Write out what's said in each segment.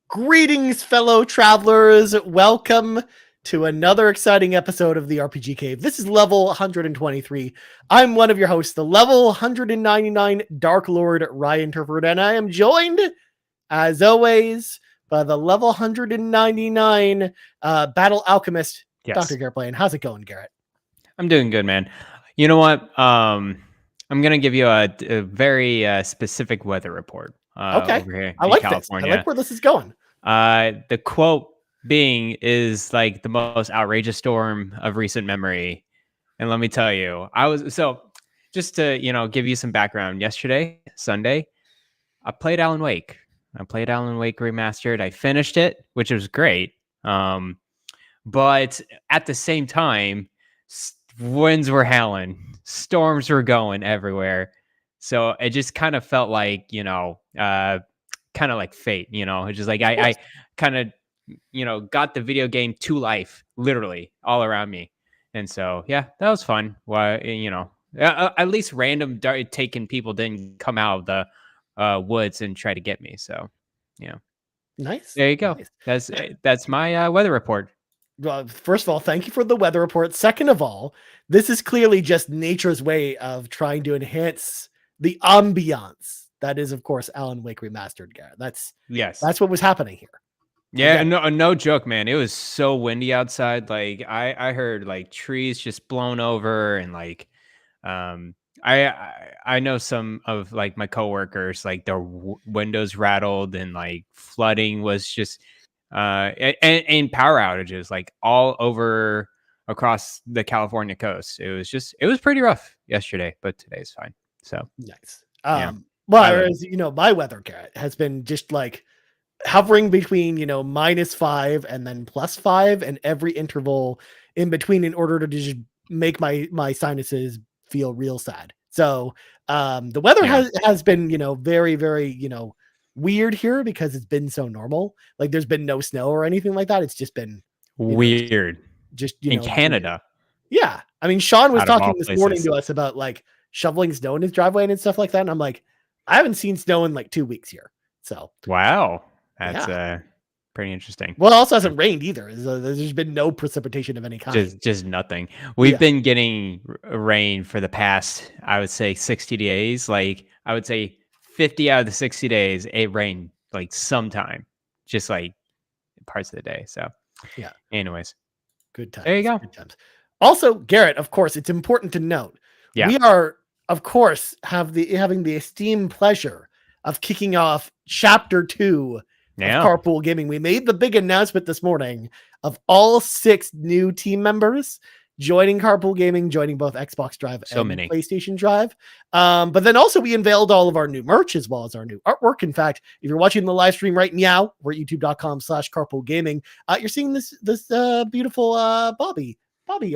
Greetings, fellow travelers. Welcome to another exciting episode of the RPG Cave. This is level 123. I'm one of your hosts, the level 199 Dark Lord Ryan Turford, and I am joined, as always, by the level 199 Battle Alchemist, Dr. Garret Blaine. How's it going, Garret? I'm doing good, man. You know what? I'm going to give you a very specific weather report. Okay. Over here I like California. this. I like where this is going. The quote being is like the most outrageous storm of recent memory. And let me tell you, just to, give you some background. Yesterday, Sunday, I played Alan Wake. Remastered. I finished it, which was great. But at the same time, winds were howling, storms were going everywhere. So it just kind of felt like, kind of like fate, it's just like I kind of, got the video game to life, literally all around me. And so, yeah, that was fun. Why, at least random taken people didn't come out of the woods and try to get me. So, Nice. There you go. Nice. That's my weather report. Well, first of all, thank you for the weather report. Second of all, this is clearly just nature's way of trying to enhance the ambiance. That is, of course, Alan Wake Remastered, Garret. That's what was happening here. Yeah, no joke, man. It was so windy outside. Like I heard like trees just blown over, and like I know some of like my coworkers, like their windows rattled, and like flooding was just and power outages like all over across the California coast. It was pretty rough yesterday, but today's fine. So nice. Well, as you know, my weather, Garret, has been just like hovering between, -5 and then +5, and every interval in between, in order to just make my sinuses feel real sad. So the weather has been, very, very, weird here because it's been so normal. Like there's been no snow or anything like that. It's just been weird. Just in Canada. Yeah. I mean, Sean was talking this morning to us about like shoveling snow in his driveway and stuff like that. And I'm like, I haven't seen snow in like 2 weeks here. So wow, that's pretty interesting. Well, it also hasn't rained either. There's been no precipitation of any kind. Just nothing. We've been getting rain for the past, I would say, 60 days. Like I would say 50 out of the 60 days, it rained like sometime, just like parts of the day. So yeah. Anyways, good times. There you go. Good times. Also, Garret, of course, it's important to note. Yeah. We are, of course, having the esteemed pleasure of kicking off Chapter 2 of Carpool Gaming. We made the big announcement this morning of all 6 new team members joining Carpool Gaming, joining both Xbox Drive and PlayStation Drive. But then also we unveiled all of our new merch as well as our new artwork. In fact, if you're watching the live stream right now, we're at youtube.com/Carpool Gaming. You're seeing this beautiful Bobby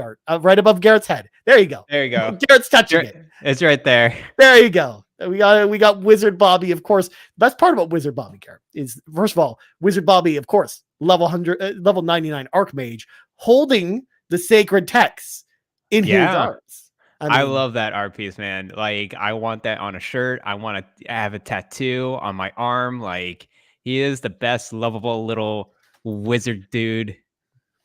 art right above Garrett's head. There you go. Garrett's touching it. It's right there. There you go. We got Wizard Bobby, of course. The best part about Wizard Bobby, Garret, is first of all, Wizard Bobby, of course, level 99 Archmage, holding the sacred texts in his arms. I love that art piece, man. Like I want that on a shirt. I want to have a tattoo on my arm. Like he is the best lovable little wizard dude.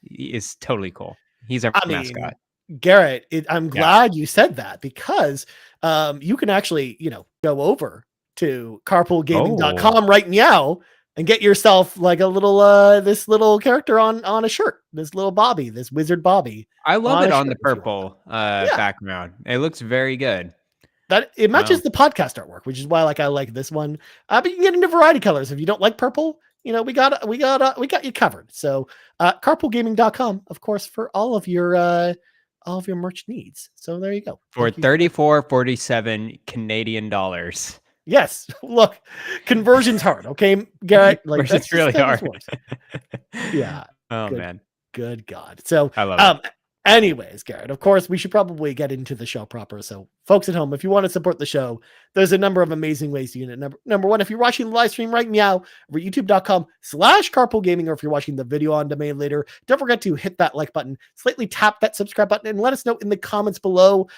He is totally cool. He's our mascot. Garret, I'm glad you said that, because you can actually, go over to carpoolgaming.com right now and get yourself like a little this little character on a shirt. This little Bobby, this wizard Bobby. I love it on the purple yeah. background. It looks very good. That it matches the podcast artwork, which is why I like this one. But you can get into variety colors. If you don't like purple, we got you covered. So carpoolgaming.com, of course, for all of your merch needs. So there you go. For $34.47 Canadian dollars. Yes. Look, conversion's hard. Okay, Garrett. Like that's really hard. Yeah. Oh man. Good God. So I love it. Anyways, Garrett, of course, we should probably get into the show proper. So, folks at home, if you want to support the show, there's a number of amazing ways you can. Number one, if you're watching the live stream right now, over youtube.com/carpoolgaming, or if you're watching the video on demand later, don't forget to hit that like button, slightly tap that subscribe button, and let us know in the comments below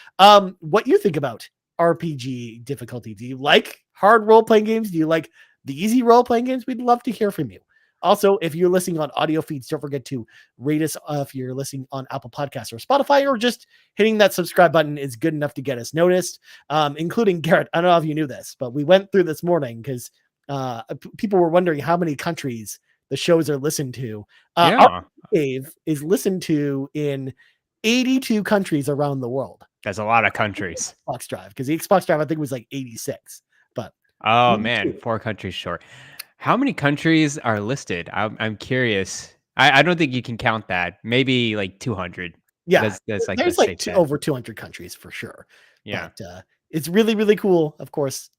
what you think about RPG difficulty. Do you like hard role-playing games? Do you like the easy role-playing games? We'd love to hear from you. Also, if you're listening on audio feeds, don't forget to rate us if you're listening on Apple Podcasts or Spotify, or just hitting that subscribe button is good enough to get us noticed, including Garrett. I don't know if you knew this, but we went through this morning because people were wondering how many countries the shows are listened to. Our Cave is listened to in 82 countries around the world. That's a lot of countries. Xbox Drive, because the Xbox Drive, I think, was like 86. But man, 4 countries short. How many countries are listed? I'm curious. I don't think you can count that. Maybe like 200. Yeah, that's like there's like over 200 countries for sure. Yeah, but, it's really, really cool. Of course,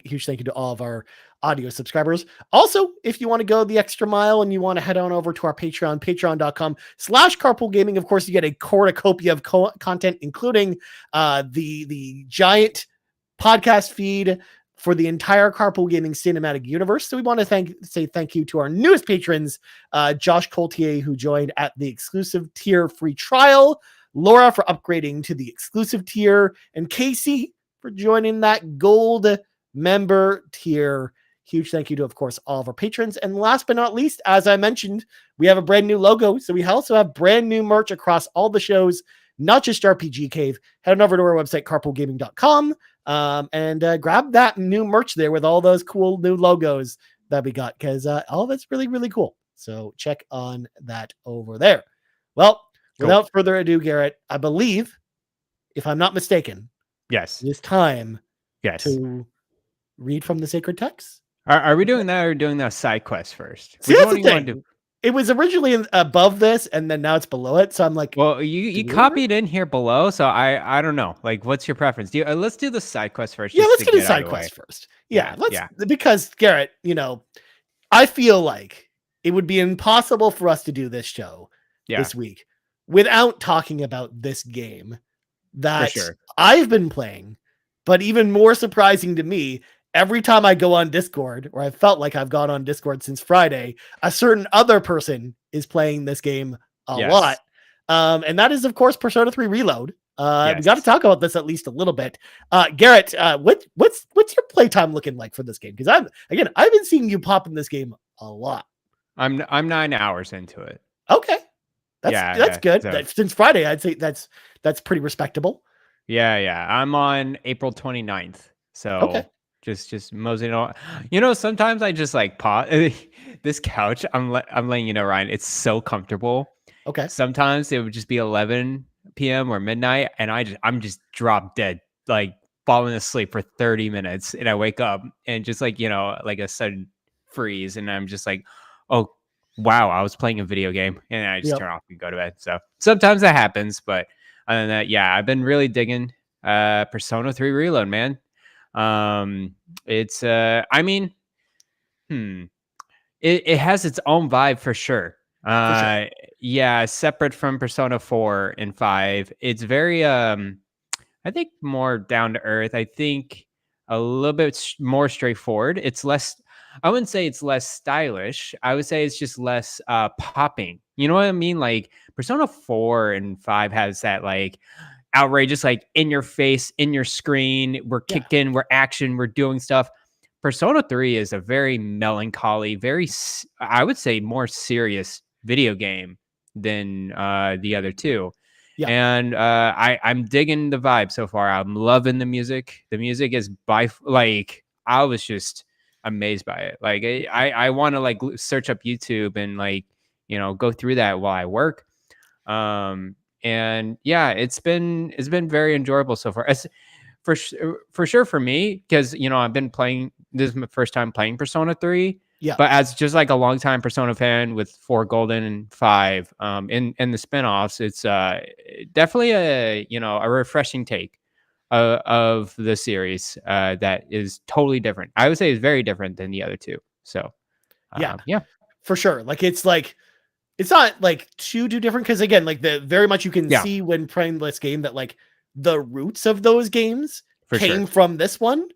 huge thank you to all of our audio subscribers. Also, if you want to go the extra mile and you want to head on over to our Patreon, patreon.com/carpoolgaming. Of course, you get a cornucopia of content, including the giant podcast feed for the entire Carpool Gaming cinematic universe. So we want to say thank you to our newest patrons, Josh Coltier, who joined at the exclusive tier free trial, Laura for upgrading to the exclusive tier, and Casey for joining that gold member tier. Huge thank you to, of course, all of our patrons. And last but not least, as I mentioned, we have a brand new logo. So we also have brand new merch across all the shows, not just RPG Cave. Head on over to our website, carpoolgaming.com. And grab that new merch there with all those cool new logos that we got, because all of it's really, really cool. So check on that over there. Well, without further ado, Garrett, I believe, if I'm not mistaken, yes, it's time to read from the sacred text. Are we doing that, or doing that side quest first? See, that's the thing. It was originally above this, and then now it's below it. So I'm like, well, you copied in here below, so I don't know. Like, what's your preference? Let's do the side quest first. Yeah, let's do the side quest first. Yeah, because Garrett, I feel like it would be impossible for us to do this show this week without talking about this game that I've been playing, but even more surprising to me, every time I go on Discord, or I felt like I've gone on Discord since Friday, a certain other person is playing this game a lot. And that is, of course, Persona 3 Reload. We got to talk about this at least a little bit. Garrett, what's your playtime looking like for this game? Because I've been seeing you pop in this game a lot. I'm 9 hours into it. Okay. That's good. So, since Friday, I'd say that's pretty respectable. Yeah. I'm on April 29th. So just moseying on. Sometimes I just like pause this couch. I'm letting you know, Ryan, it's so comfortable. Okay. Sometimes it would just be 11 p.m. or midnight, and I'm just drop dead, like falling asleep for 30 minutes, and I wake up and just like a sudden freeze, and I'm just like, oh wow, I was playing a video game, and I just turn off and go to bed. So sometimes that happens, but other than that, I've been really digging Persona 3 Reload, man. It's it has its own vibe for sure. Separate from Persona 4 and 5. It's very I think more down to earth. I think a little bit more straightforward. It's less, I wouldn't say it's less stylish. I would say it's just less popping. You know what I mean? Like Persona 4 and 5 has that like outrageous, like in your face, in your screen, we're kicking, we're action, we're doing stuff. Persona 3 is a very melancholy, very, I would say, more serious video game than the other two. And I'm digging the vibe so far. I'm loving the music. The music is I was just amazed by it. Like I want to like search up YouTube and like, you know, go through that while I work. And yeah, it's been very enjoyable so far. As for sure for me, because you know I've been playing. This is my first time playing Persona 3. Yeah. But as just like a longtime Persona fan with 4 Golden and 5, in the spinoffs, it's definitely a, you know, a refreshing take of the series that is totally different. I would say it's very different than the other two. So Yeah, yeah, for sure. Like it's not like too different, because again, like the very much you can see when playing this game that like the roots of those games came from this one,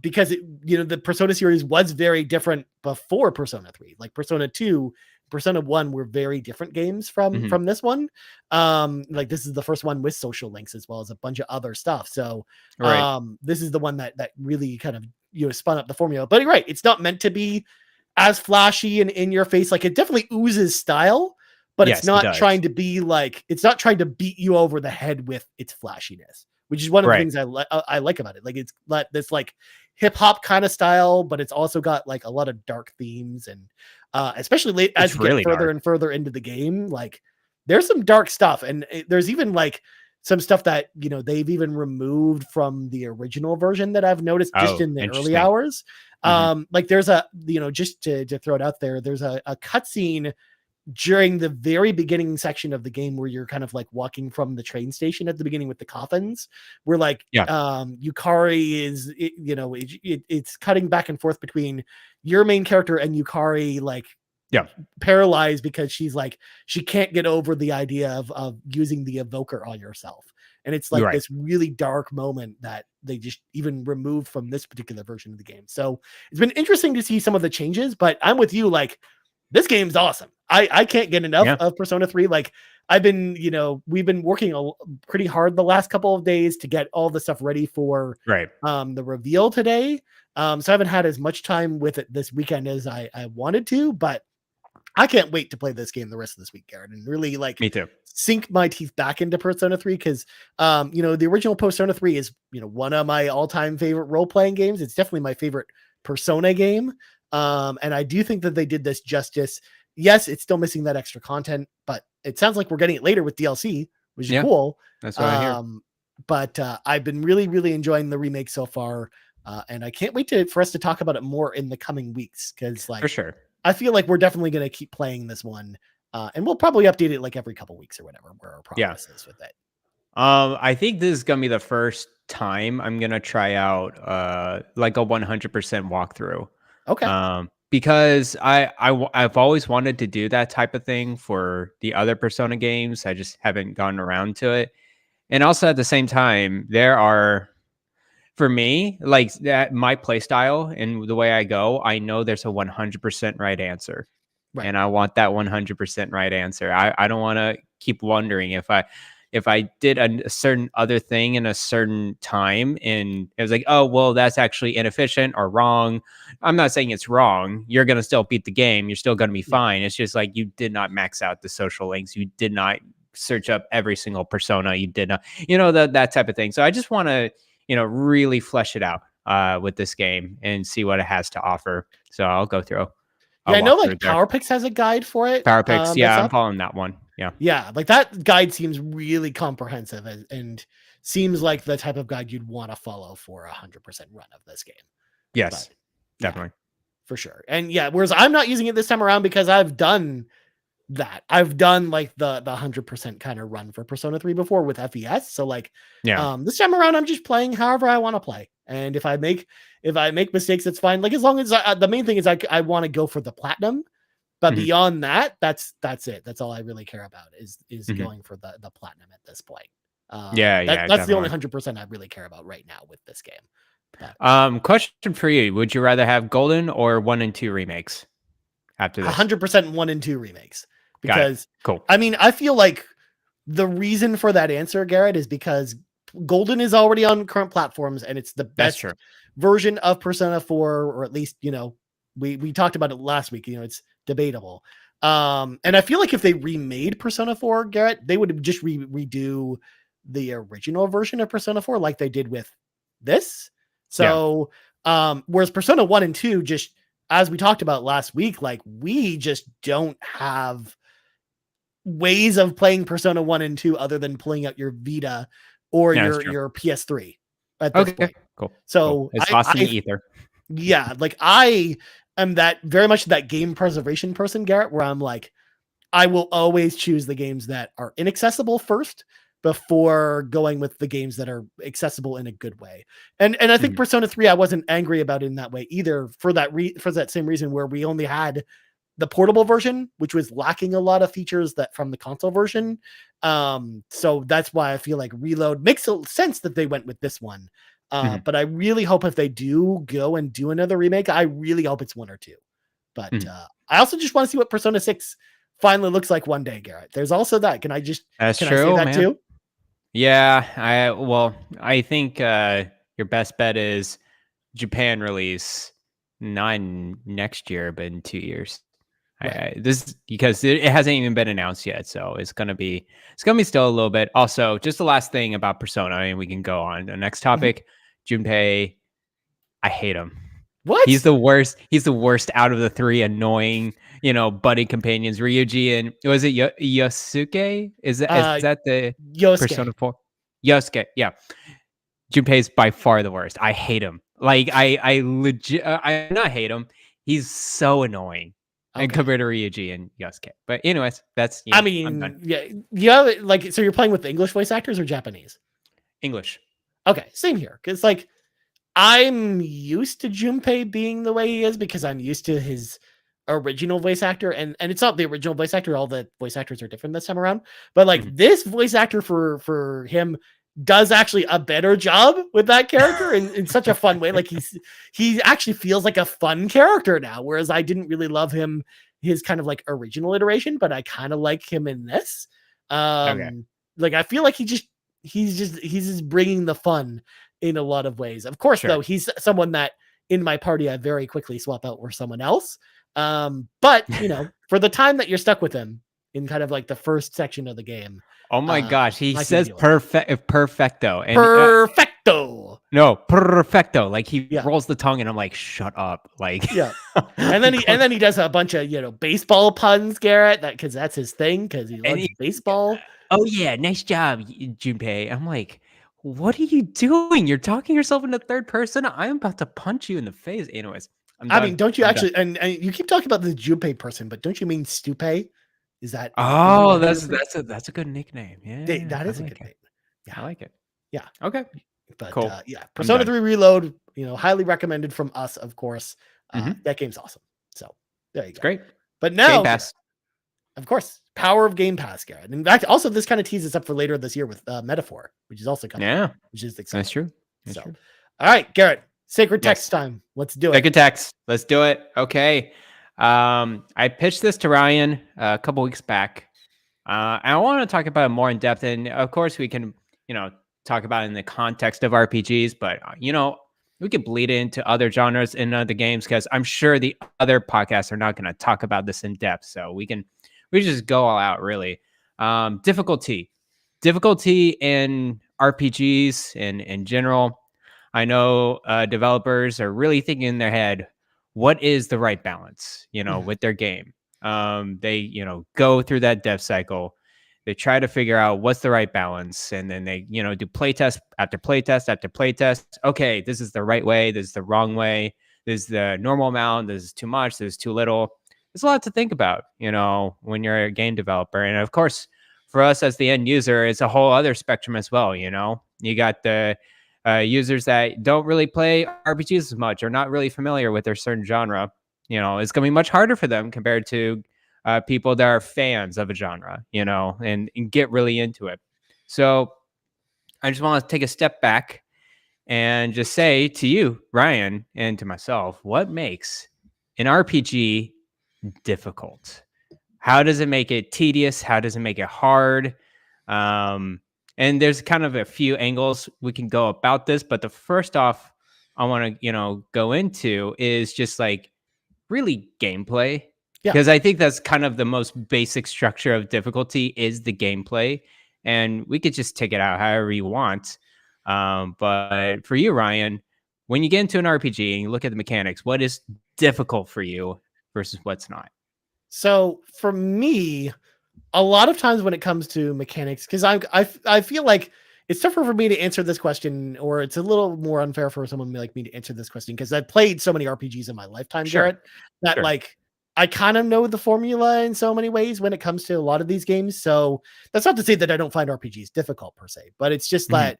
because it, you know, the Persona series was very different before Persona 3. Like Persona 2, Persona 1 were very different games from this one. Like this is the first one with social links as well as a bunch of other stuff. So this is the one that really kind of, you know, spun up the formula. But you're right, it's not meant to be as flashy and in your face. Like it definitely oozes style, but it's not trying to be like, it's not trying to beat you over the head with its flashiness, which is one of the things I like about it. Like it's this like hip hop kind of style, but it's also got like a lot of dark themes, and especially late as you get further and further into the game, like there's some dark stuff, and there's even like some stuff that, you know, they've even removed from the original version that I've noticed just in the early hours. Like there's a, you know, just to throw it out there, there's a cutscene during the very beginning section of the game where you're kind of like walking from the train station at the beginning with the coffins, where like Yukari is, you know, it's cutting back and forth between your main character and Yukari, like paralyzed because she's like, she can't get over the idea of using the evoker on yourself. And it's like this really dark moment that they just even removed from this particular version of the game. So it's been interesting to see some of the changes, but I'm with you. Like this game's awesome. I can't get enough of Persona 3. Like I've been, you know, we've been working pretty hard the last couple of days to get all the stuff ready for the reveal today. So I haven't had as much time with it this weekend as I wanted to, but I can't wait to play this game the rest of this week, Garret, and really like me too, sink my teeth back into Persona 3, because you know, the original Persona 3 is, you know, one of my all-time favorite role-playing games. It's definitely my favorite Persona game. And I do think that they did this justice. Yes, it's still missing that extra content, but it sounds like we're getting it later with DLC, which is cool. That's what I hear. But I've been really, really enjoying the remake so far. And I can't wait for us to talk about it more in the coming weeks. Cause like, for sure, I feel like we're definitely going to keep playing this one. And we'll probably update it like every couple weeks or whatever, where our progress is with it. I think this is going to be the first time I'm going to try out, like a 100% walkthrough. Okay. Because I've always wanted to do that type of thing for the other Persona games. I just haven't gotten around to it. And also at the same time, there are, for me, like that, my play style and the way I go, I know there's a 100% right answer. And I want that 100% right answer. I don't want to keep wondering if I did a certain other thing in a certain time and it was like, oh, well, that's actually inefficient or wrong. I'm not saying it's wrong. You're going to still beat the game. You're still going to be fine. It's just like, you did not max out the social links. You did not search up every single persona. You did not, you know, that type of thing. So I just want to, you know, really flesh it out with this game and see what it has to offer. So I'll go through. I know like PowerPix has a guide for it. PowerPix, I'm following that one. Yeah, like that guide seems really comprehensive and seems like the type of guide you'd want to follow for 100% run of this game. Yes, but, definitely. For sure. And whereas I'm not using it this time around because I've done that. I've done like the 100% kind of run for Persona 3 before with FES. So like, this time around, I'm just playing however I want to play. And if I make mistakes, it's fine. Like as long as the main thing is I want to go for the platinum. But beyond that, that's it. That's all I really care about is going for the platinum at this point. That's definitely the only 100% I really care about right now with this game. But, question for you: would you rather have Golden or 1 and 2 remakes after this? 100% 1 and 2 remakes, because cool. I mean, I feel like the reason for that answer, Garret, is because Golden is already on current platforms and it's the best version of Persona 4, or at least, you know, we talked about it last week. You know, it's debatable. And I feel like if they remade Persona 4, Garret, they would just redo the original version of Persona 4 like they did with this. So Whereas Persona 1 and 2, just as we talked about last week, like we just don't have ways of playing Persona 1 and 2 other than pulling out your Vita or your PS3 at this point. Cool. So cool. It's lost in the ether. Yeah, like I am that very much that game preservation person, Garrett, where I'm like, I will always choose the games that are inaccessible first before going with the games that are accessible in a good way. And I think Persona 3, I wasn't angry about it in that way either, for that same reason, where we only had the portable version, which was lacking a lot of features that from the console version. So that's why I feel like Reload makes sense that they went with this one. But I really hope if they do go and do another remake, I really hope it's 1 or 2. But I also just want to see what Persona 6 finally looks like one day, Garrett. There's also that. Can I say that too? Yeah, I think your best bet is Japan release, not next year, but in 2 years. Right. This because it hasn't even been announced yet, so it's gonna be still a little bit. Also, just the last thing about Persona, and we can go on the next topic. Junpei, I hate him. What? He's the worst. He's the worst out of the 3 annoying, buddy companions. Ryuji and was it Yosuke? Is that the Yosuke. Persona 4? Yosuke, yeah. Junpei's by far the worst. I hate him. Like I legit, I not hate him. He's so annoying. And compared to Ryuji and Yosuke. But anyways, that's I mean, yeah, like, so you're playing with the English voice actors or Japanese? English. Okay, same here. Because like I'm used to Junpei being the way he is because I'm used to his original voice actor, and it's not the original voice actor. All the voice actors are different this time around. But like this voice actor for him does actually a better job with that character in such a fun way. Like he actually feels like a fun character now, whereas I didn't really love him his kind of like original iteration, but I kind of like him in this. Like I feel like he's just bringing the fun in a lot of ways. Of course, though, he's someone that in my party I very quickly swap out for someone else. But for the time that you're stuck with him in kind of like the first section of the game. Oh my gosh, he says perfecto. And, perfecto. No, perfecto. Like he rolls the tongue, and I'm like, shut up. Like and then he does a bunch of baseball puns, Garrett. Because that's his thing. Because he loves baseball. Oh yeah, nice job, Junpei. I'm like, what are you doing? You're talking yourself into third person. I'm about to punch you in the face. Anyways, I mean, don't you actually? And you keep talking about the Junpei person, but don't you mean Stupe? Is that? Oh, that's a good nickname. Yeah, that is a good name. Yeah, I like it. Yeah. Okay. But cool. Persona 3 Reload. highly recommended from us, of course. That game's awesome. So there you go. Great. But now, Game Pass. Of course, power of Game Pass, Garrett. In fact, also this kind of teases up for later this year with Metaphor, which is also coming. Yeah, which is exciting. That's true. All right, Garrett. Sacred text time. Let's do it. Sacred text. Let's do it. Okay. I pitched this to Ryan a couple weeks back. I want to talk about it more in depth, and of course, we can, talk about it in the context of RPGs, but we could bleed into other genres in other games because I'm sure the other podcasts are not going to talk about this in depth. So we just go all out, really. Difficulty in RPGs in general. I know developers are really thinking in their head, what is the right balance, with their game? They, go through that dev cycle. They try to figure out what's the right balance. And then they, do playtest after playtest after playtest. Okay, this is the right way. This is the wrong way. This is the normal amount. This is too much. This is too little. There's a lot to think about, when you're a game developer. And of course, for us as the end user, it's a whole other spectrum as well. You got the users that don't really play RPGs as much or not really familiar with their certain genre. It's going to be much harder for them compared to people that are fans of a genre, and get really into it. So I just want to take a step back and just say to you, Ryan, and to myself, what makes an RPG difficult? How does it make it tedious? How does it make it hard? And there's kind of a few angles we can go about this, but the first off I want to, go into is just like really gameplay. Because I think that's kind of the most basic structure of difficulty is the gameplay, and we could just take it out however you want. But for you, Ryan, when you get into an RPG and you look at the mechanics, what is difficult for you versus what's not? So for me, a lot of times when it comes to mechanics, because I feel like it's tougher for me to answer this question, or it's a little more unfair for someone like me to answer this question, because I've played so many RPGs in my lifetime, Garrett, that like I kind of know the formula in so many ways when it comes to a lot of these games. So that's not to say that I don't find RPGs difficult per se, but it's just that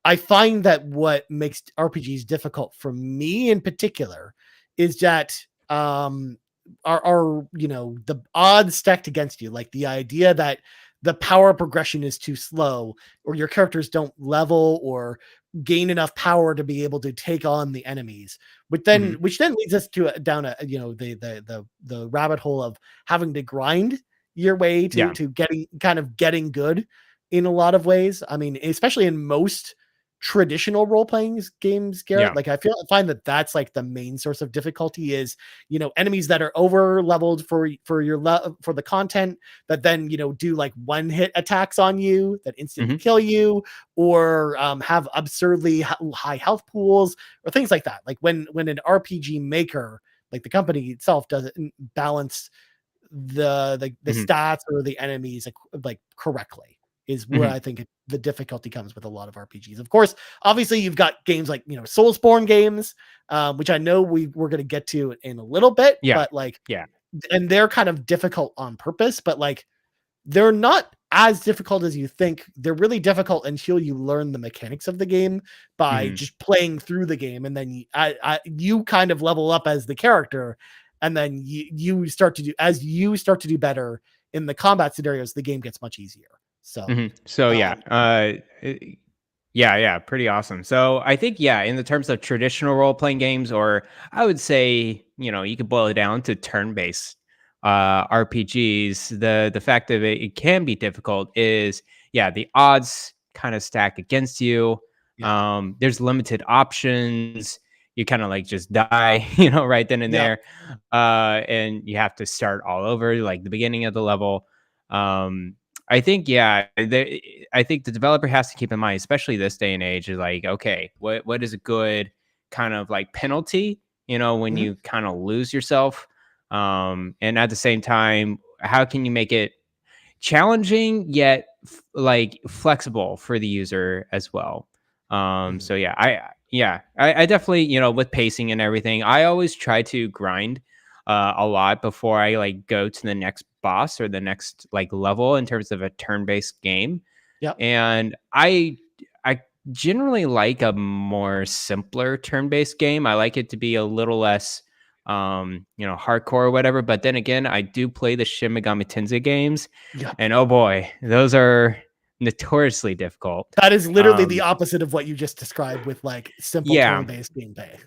I find that what makes RPGs difficult for me in particular is that are the odds stacked against you, like the idea that the power progression is too slow, or your characters don't level or gain enough power to be able to take on the enemies, which then leads us to down a the rabbit hole of having to grind your way to getting good in a lot of ways. I mean, especially in most traditional role-playing games, Garrett, like I find that that's like the main source of difficulty is, enemies that are over leveled for for the content, that then, do like one hit attacks on you that instantly kill you, or have absurdly high health pools or things like that. Like when an RPG maker, like the company itself, doesn't balance the stats or the enemies like correctly, is where I think the difficulty comes with a lot of RPGs. Of course, obviously you've got games like, Soulsborne games, which I know we're going to get to in a little bit, but like, and they're kind of difficult on purpose, but like, they're not as difficult as you think. They're really difficult until you learn the mechanics of the game by just playing through the game. And then you kind of level up as the character. And then you start to do better in the combat scenarios, the game gets much easier. So, pretty awesome. So I think, in the terms of traditional role-playing games, or I would say, you could boil it down to turn-based RPGs. The fact that it can be difficult is, the odds kind of stack against you. There's limited options. You kind of like just die, right then and there. And you have to start all over, like the beginning of the level. I think, I think the developer has to keep in mind, especially this day and age, is like, okay, what is a good kind of like penalty, when you kind of lose yourself. And at the same time, how can you make it challenging yet like flexible for the user as well? So I definitely, with pacing and everything, I always try to grind a lot before I like go to the next boss or the next like level in terms of a turn-based game. And I generally like a more simpler turn-based game. I like it to be a little less hardcore or whatever. But then again, I do play the Shin Megami Tensei games, and oh boy, those are notoriously difficult. That is literally the opposite of what you just described with like simple turn-based gameplay.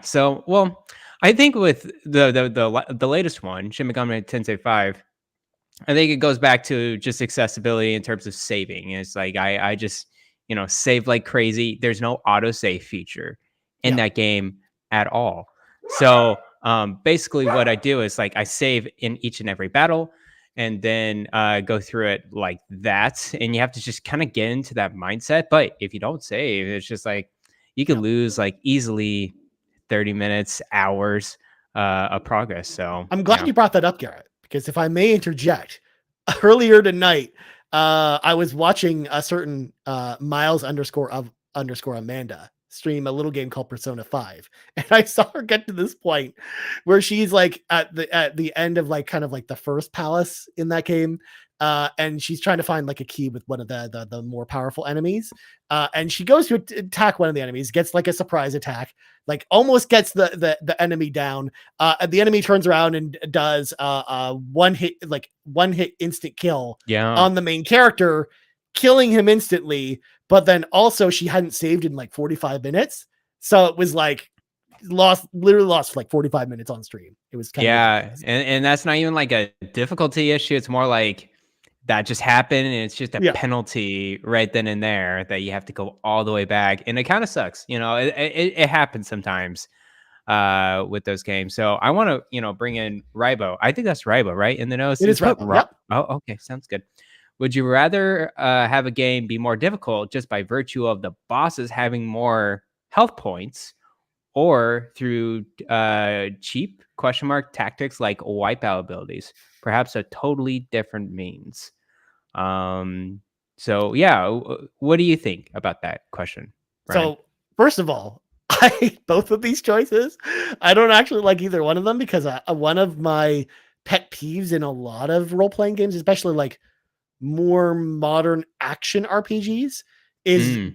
So, well, I think with the latest one, Shin Megami Tensei 5, I think it goes back to just accessibility in terms of saving. It's like I just save like crazy. There's no autosave feature in that game at all. So basically what I do is like I save in each and every battle, and then go through it like that. And you have to just kind of get into that mindset. But if you don't save, it's just like you could lose like easily 30 minutes, hours of progress. So I'm glad you brought that up, Garrett, because if I may interject, earlier tonight, I was watching a certain Miles _ Amanda stream a little game called Persona 5, and I saw her get to this point where she's like at the end of like kind of like the first palace in that game, and she's trying to find like a key with one of the more powerful enemies, and she goes to attack one of the enemies, gets like a surprise attack, like almost gets the enemy down, and the enemy turns around and does one hit instant kill on the main character, killing him instantly. But then also she hadn't saved in like 45 minutes. So it was like literally lost like 45 minutes on stream. It was kind of and that's not even like a difficulty issue. It's more like that just happened, and it's just a penalty right then and there that you have to go all the way back. And it kind of sucks. It happens sometimes with those games. So I want to, bring in Ribo. I think that's Ribo, right? In the nose. It is Ribo. Oh, okay. Sounds good. Would you rather have a game be more difficult just by virtue of the bosses having more health points or through cheap ? Tactics like wipeout abilities, perhaps a totally different means. So yeah, what do you think about that question, Brian? So first of all, I hate both of these choices. I don't actually like either one of them because one of my pet peeves in a lot of role-playing games, especially like more modern action RPGs, is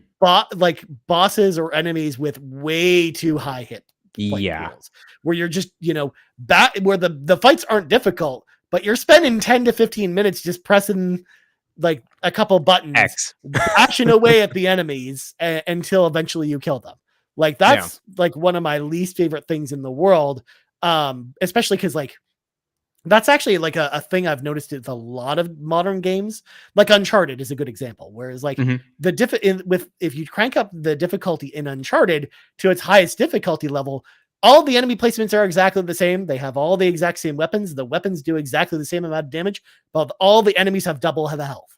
like bosses or enemies with way too high hit point pools, where you're just, where the fights aren't difficult, but you're spending 10 to 15 minutes just pressing like a couple buttons, bashing away at the enemies until eventually you kill them. Like that's like one of my least favorite things in the world. Especially because like that's actually like a thing I've noticed with a lot of modern games. Like Uncharted is a good example. Whereas like if you crank up the difficulty in Uncharted to its highest difficulty level, all the enemy placements are exactly the same. They have all the exact same weapons. The weapons do exactly the same amount of damage, but all the enemies have double the health.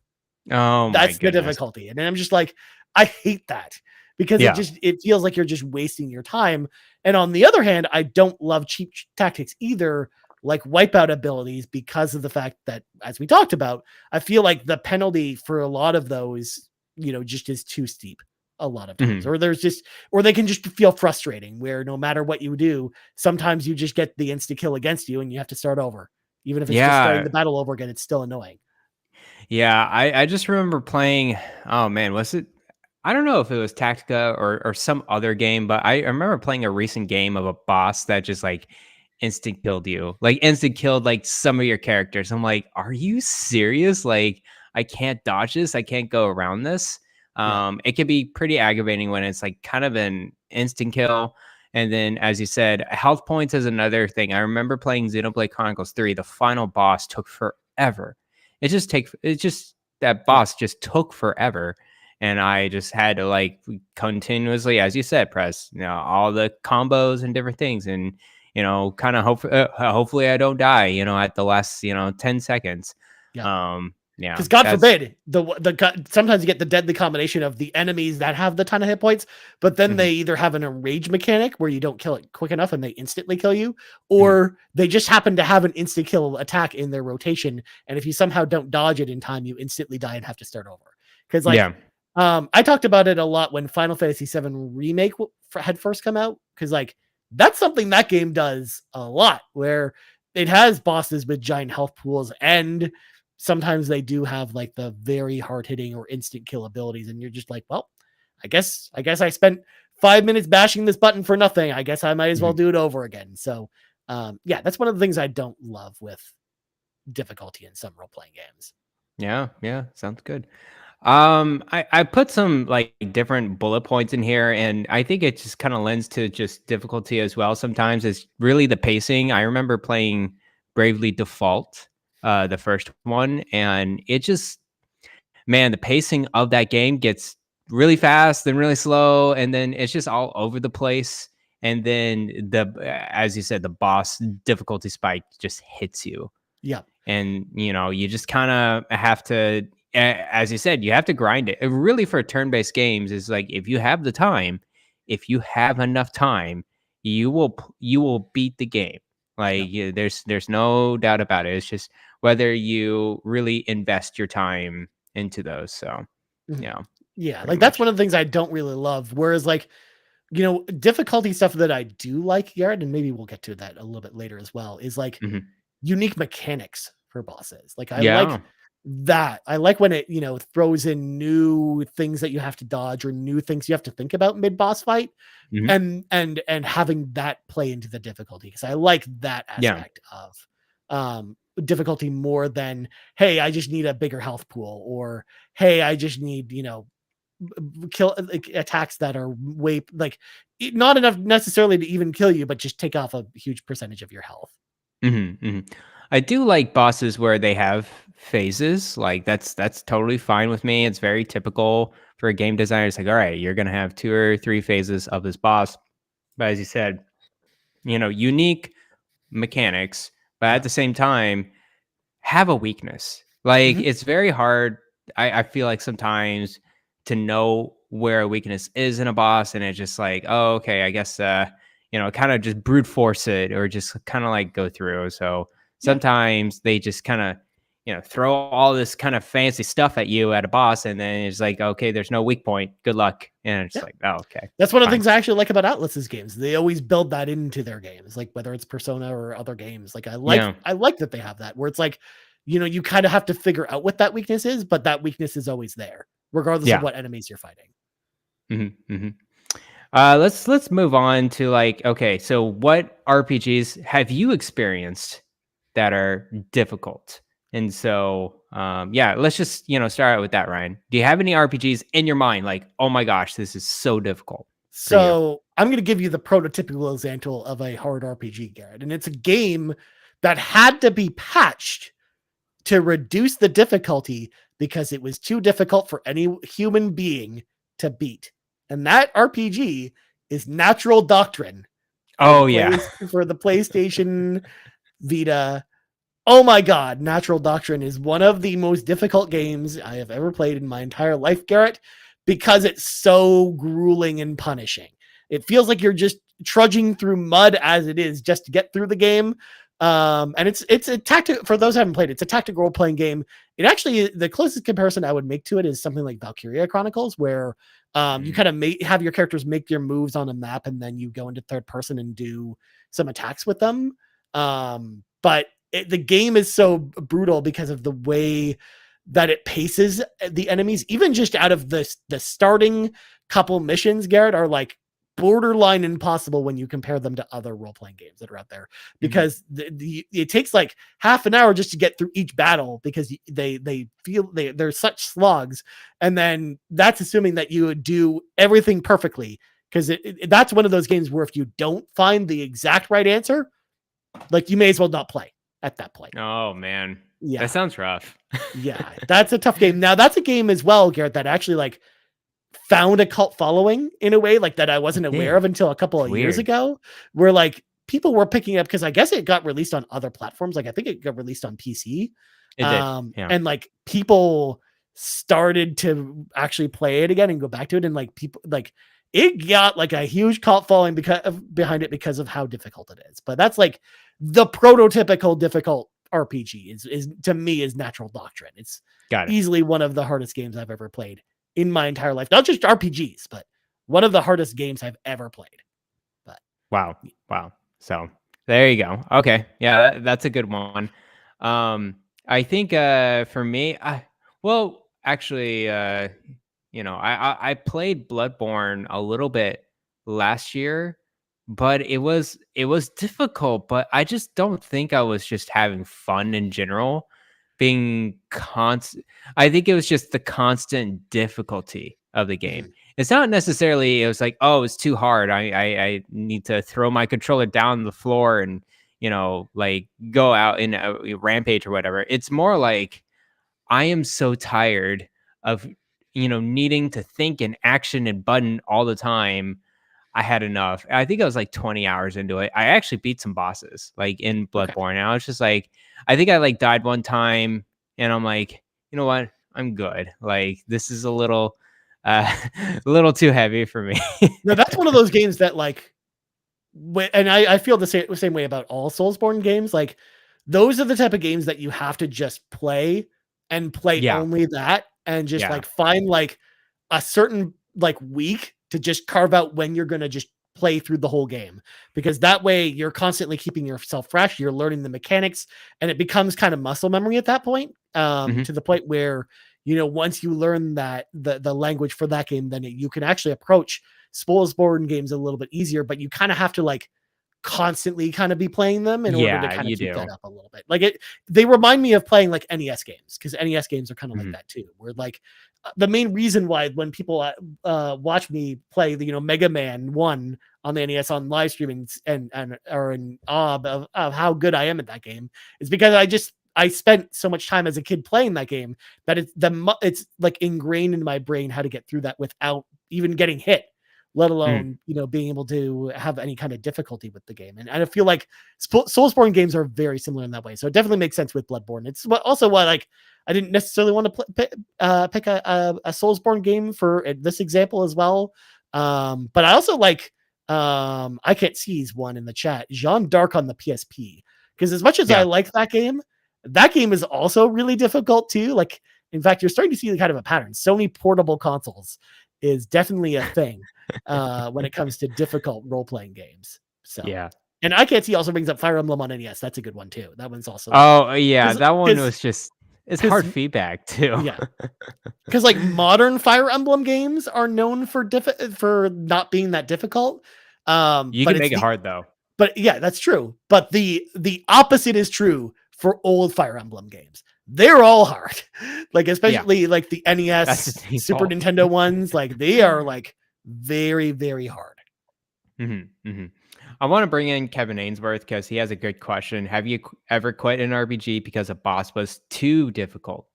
Oh, that's the difficulty. And then I'm just like, I hate that because it feels like you're just wasting your time. And on the other hand, I don't love cheap tactics either, like wipeout abilities, because of the fact that, as we talked about, I feel like the penalty for a lot of those, just is too steep a lot of times, or they can just feel frustrating, where no matter what you do, sometimes you just get the insta kill against you and you have to start over. Even if it's just starting the battle over again, it's still annoying. Yeah, I just remember playing, oh man, was it? I don't know if it was Tactica or some other game, but I remember playing a recent game of a boss that just like instant killed you, like instant killed like some of your characters. I'm like, are you serious? Like, I can't dodge this. I can't go around this. It can be pretty aggravating when it's like kind of an instant kill. And then, as you said, health points is another thing. I remember playing Xenoblade Chronicles 3. The final boss took forever. That boss just took forever. And I just had to like continuously, as you said, press all the combos and different things, and kind of hopefully I don't die, at the last 10 seconds. Yeah, because God forbid sometimes you get the deadly combination of the enemies that have the ton of hit points, but then they either have an enrage mechanic where you don't kill it quick enough and they instantly kill you, or they just happen to have an instant kill attack in their rotation, and if you somehow don't dodge it in time, you instantly die and have to start over. Because I talked about it a lot when Final Fantasy VII Remake had first come out, because like that's something that game does a lot, where it has bosses with giant health pools, and sometimes they do have like the very hard hitting or instant kill abilities, and you're just like, well, I guess I spent 5 minutes bashing this button for nothing. I guess I might as well do it over again. So that's one of the things I don't love with difficulty in some role-playing games. Yeah, sounds good. I put some like different bullet points in here, and I think it just kind of lends to just difficulty as well. Sometimes it's really the pacing. I remember playing Bravely Default, the first one, and it just, man, the pacing of that game gets really fast then really slow, and then it's just all over the place. And then as you said, the boss difficulty spike just hits you. Yeah. And you just kind of have to, as you said, you have to grind it. Really, for turn-based games, is like, if you have the time, if you have enough time, you will beat the game. Like, there's no doubt about it. It's just whether you really invest your time into those. So like that's one of the things I don't really love. Whereas like, difficulty stuff that I do like, Garrett, and maybe we'll get to that a little bit later as well, is like unique mechanics for bosses. Like I like that. I like when it, throws in new things that you have to dodge, or new things you have to think about mid-boss fight, and having that play into the difficulty, because I like that aspect of difficulty more than, hey, I just need a bigger health pool, or hey, I just need, kill attacks that are way like not enough necessarily to even kill you, but just take off a huge percentage of your health. I do like bosses where they have phases. Like that's totally fine with me. It's very typical for a game designer. It's like, all right, you're gonna have 2 or 3 phases of this boss, but as you said, unique mechanics, but at the same time have a weakness. Like it's very hard, I feel like sometimes, to know where a weakness is in a boss, and it's just like, oh, okay, I guess kind of just brute force it or just kind of like go through. So sometimes they just kind of throw all this kind of fancy stuff at you at a boss, and then it's like, okay, there's no weak point. Good luck. And it's like, oh, okay. That's one of the things I actually like about Atlus's games. They always build that into their games, like whether it's Persona or other games. Like I like that they have that where it's like, you kind of have to figure out what that weakness is, but that weakness is always there, regardless of what enemies you're fighting. Mm-hmm, mm-hmm. Let's move on to like, okay, so what RPGs have you experienced that are difficult? And so, let's just, start out with that, Ryan. Do you have any RPGs in your mind? Like, oh my gosh, this is so difficult. So I'm going to give you the prototypical example of a hard RPG, Garrett. And it's a game that had to be patched to reduce the difficulty because it was too difficult for any human being to beat. And that RPG is Natural Doctrine. Oh, for the PlayStation Vita. Oh my God, Natural Doctrine is one of the most difficult games I have ever played in my entire life, Garrett, because it's so grueling and punishing. It feels like you're just trudging through mud as it is just to get through the game. And it's a tactic for those who haven't played. It's a tactical role playing game. It actually, the closest comparison I would make to it is something like Valkyria Chronicles, where you kind of have your characters make their moves on a map, and then you go into third person and do some attacks with them. But the game is so brutal because of the way that it paces the enemies. Even just out of the starting couple missions, Garrett, are like borderline impossible when you compare them to other role-playing games that are out there, because it takes like half an hour just to get through each battle because they feel they're such slugs. And then that's assuming that you would do everything perfectly, because that's one of those games where if you don't find the exact right answer, like you may as well not play at that point. Oh man. Yeah. That sounds rough. Yeah. That's a tough game. Now that's a game as well, Garrett, that actually like found a cult following in a way like that I wasn't aware of until a couple of years ago, where like people were picking up, because I guess it got released on other platforms. Like I think it got released on PC. It did. Yeah. And like people started to actually play it again and go back to it. And like people, like it got like a huge cult following behind it because of how difficult it is. But that's like the prototypical difficult RPG is to me is Natural Doctrine. It's easily one of the hardest games I've ever played in my entire life. Not just RPGs, but one of the hardest games I've ever played. But wow. So there you go. Okay. Yeah, that's a good one. I think for me, I played Bloodborne a little bit last year, but it was difficult, but I just don't think I was just having fun in general. I think it was just the constant difficulty of the game. It's not necessarily, it was like, oh, it's too hard. I need to throw my controller down the floor and, like go out in a rampage or whatever. It's more like I am so tired of, needing to think and action and button all the time. I had enough. I think I was like 20 hours into it. I actually beat some bosses like in Bloodborne. And I was just like, I think I like died one time and I'm like, you know what? I'm good. Like this is a little too heavy for me. No, that's one of those games that like, and I feel the same way about all Soulsborne games. Like those are the type of games that you have to just play and play only that, and just like find like a certain like week to just carve out when you're going to just play through the whole game, because that way you're constantly keeping yourself fresh. You're learning the mechanics, and it becomes kind of muscle memory at that point, to the point where, once you learn that the language for that game, then you can actually approach Soulsborne games a little bit easier, but you kind of have to like constantly kind of be playing them in order to kind of keep that up a little bit. Like they remind me of playing like NES games, because NES games are kind of like that too, where like the main reason why when people watch me play the Mega Man 1 on the NES on live streaming and are in awe of how good I am at that game is because I spent so much time as a kid playing that game that it's like ingrained in my brain how to get through that without even getting hit. let alone, being able to have any kind of difficulty with the game. And I feel like Soulsborne games are very similar in that way. So it definitely makes sense with Bloodborne. It's also why, like, I didn't necessarily want to pick a Soulsborne game for this example as well. But I also like, I can't see he's one in the chat, Jean d'Arc on the PSP. Because as much as I like that game is also really difficult too. Like, in fact, you're starting to see the kind of a pattern. Sony portable consoles is definitely a thing when it comes to difficult role-playing games. So and I Can't See also brings up Fire Emblem on NES. That's a good one too. That one's also that one was just it's hard feedback too. Because like modern Fire Emblem games are known for not being that difficult. You can make it hard though. But yeah, that's true. But the opposite is true for old Fire Emblem games. They're all hard. Like, especially like the NES, Super Nintendo ones, like they are like very, very hard. I want to bring in Kevin Ainsworth because he has a good question. Have you ever quit an RPG because a boss was too difficult?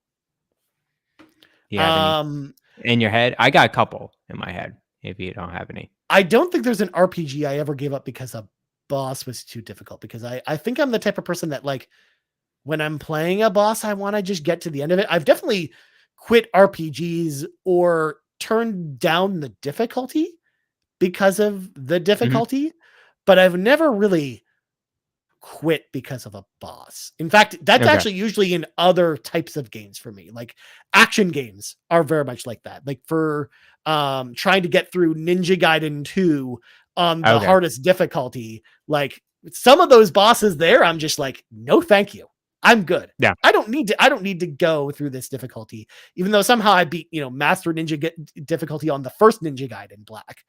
Do you have any in your head? I got a couple in my head if you don't have any. I don't think there's an RPG I ever gave up because a boss was too difficult, because I think I'm the type of person that, like, when I'm playing a boss, I want to just get to the end of it. I've definitely quit RPGs or turned down the difficulty because of the difficulty, but I've never really quit because of a boss. In fact, that's actually usually in other types of games for me. Like, action games are very much like that. Like, for trying to get through Ninja Gaiden 2 on the hardest difficulty, like, some of those bosses there, I'm just like, no, thank you. I'm good. Yeah. I don't need to go through this difficulty, even though somehow I beat, Master Ninja difficulty on the first Ninja Gaiden Black.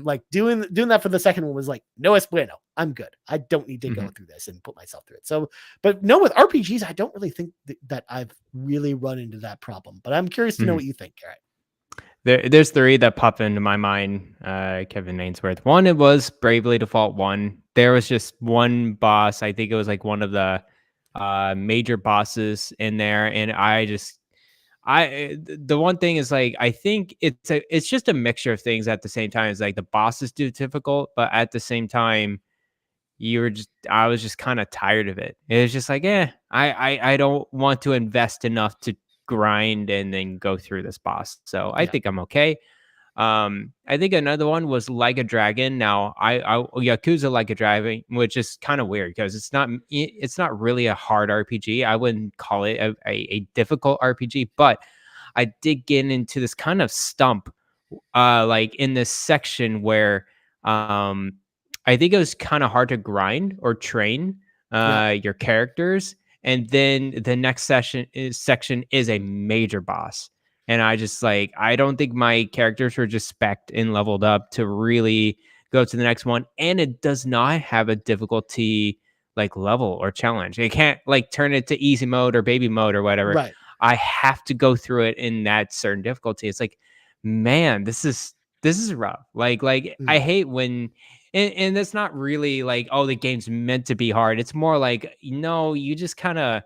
Like doing that for the second one was like, no es bueno. I'm good. I don't need to go through this and put myself through it. So, but no, with RPGs, I don't really think that I've really run into that problem, but I'm curious to know what you think, Garrett. There's three that pop into my mind, Kevin Ainsworth. One, it was Bravely Default 1. There was just one boss. I think it was like one of the major bosses in there, and the one thing is, like, I think it's just a mixture of things at the same time. It's like the boss is too difficult, but at the same time I was just kind of tired of it. It was just like, I don't want to invest enough to grind and then go through this boss. So I think I'm okay. I think another one was Like a Dragon. Now, I Yakuza Like a Dragon, which is kind of weird because it's not really a hard RPG. I wouldn't call it a difficult RPG, but I did get into this kind of stump, like in this section where I think it was kind of hard to grind or train your characters, and then the next section is a major boss. And I just, like, I don't think my characters were just spec'd and leveled up to really go to the next one. And it does not have a difficulty, like, level or challenge. It can't, like, turn it to easy mode or baby mode or whatever. Right. I have to go through it in that certain difficulty. It's like, man, this is rough. Like I hate when, and that's not really like, oh, the game's meant to be hard. It's more like, you just kind of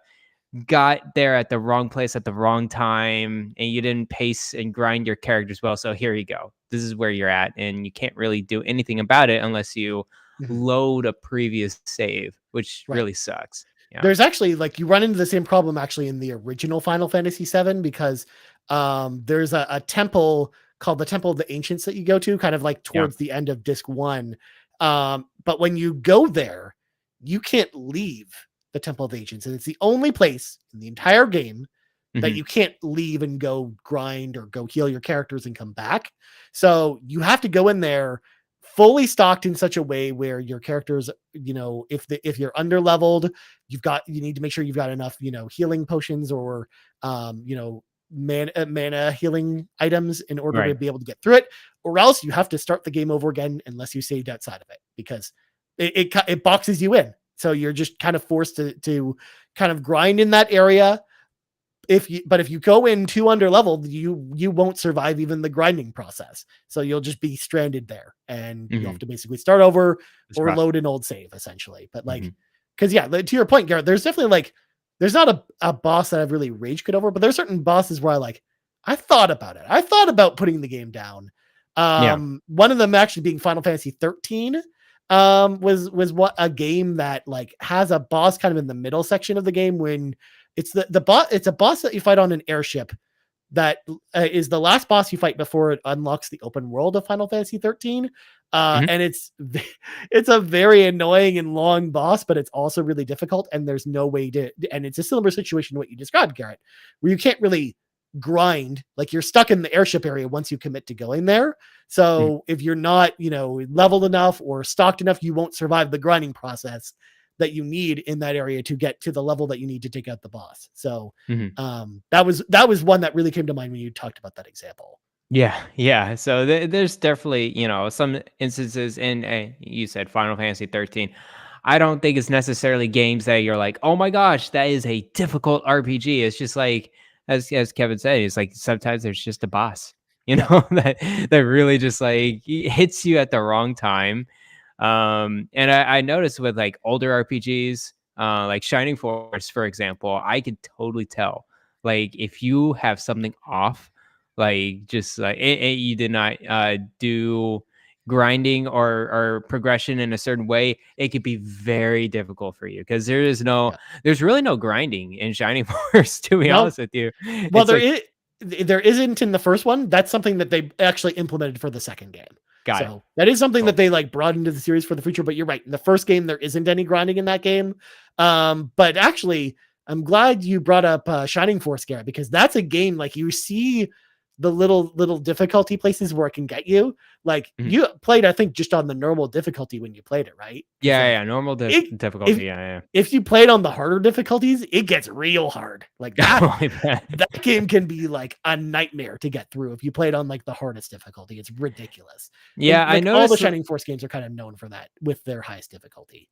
got there at the wrong place at the wrong time, and you didn't pace and grind your characters well. So here you go. This is where you're at, and you can't really do anything about it unless you load a previous save, which really sucks. Yeah. There's actually, like, you run into the same problem actually in the original Final Fantasy VII, because there's a temple called the Temple of the Ancients that you go to kind of like towards the end of disc 1. But when you go there, you can't leave the Temple of the Ancients, and it's the only place in the entire game that you can't leave and go grind or go heal your characters and come back. So you have to go in there fully stocked in such a way where your characters, if you're under leveled, you need to make sure you've got enough, healing potions or mana healing items in order to be able to get through it, or else you have to start the game over again unless you saved outside of it, because it boxes you in. So you're just kind of forced to kind of grind in that area. If you go in too under leveled, you won't survive even the grinding process. So you'll just be stranded there, and you have to basically start over or load an old save essentially. But like, because to your point, Garrett, there's definitely like, there's not a boss that I've really rage quit over, but there's certain bosses where I thought about it. I thought about putting the game down, One of them actually being Final Fantasy 13. Was what a game that like has a boss kind of in the middle section of the game when it's the boss. It's a boss that you fight on an airship that is the last boss you fight before it unlocks the open world of Final Fantasy 13. And it's a very annoying and long boss, but it's also really difficult. And there's no way to, and it's a similar situation to what you described, Garrett, where you can't really grind. Like you're stuck in the airship area once you commit to going there. So if you're not, leveled enough or stocked enough, you won't survive the grinding process that you need in that area to get to the level that you need to take out the boss. So that was one that really came to mind when you talked about that example. Yeah. So there's definitely, some instances in, you said Final Fantasy 13. I don't think it's necessarily games that you're like, oh my gosh, that is a difficult RPG. It's just like, as Kevin said, it's like sometimes there's just a boss, that really just like hits you at the wrong time. And I noticed with like older RPGs, like Shining Force, for example, I could totally tell, like if you have something off, like just like you did not do grinding or progression in a certain way, it could be very difficult for you because there's really no grinding in Shining Force, to be honest with you. Well, there isn't in the first one. That's something that they actually implemented for the second game. That is something that they like brought into the series for the future. But you're right. In the first game, there isn't any grinding in that game. But actually, I'm glad you brought up Shining Force, Garrett, because that's a game like you see the little difficulty places where it can get you. Like you played, I think, just on the normal difficulty when you played it, right? Normal difficulty. If you played on the harder difficulties, it gets real hard. Like that game can be like a nightmare to get through if you played on like the hardest difficulty. It's ridiculous. Yeah, I know all the Shining Force games are kind of known for that with their highest difficulty.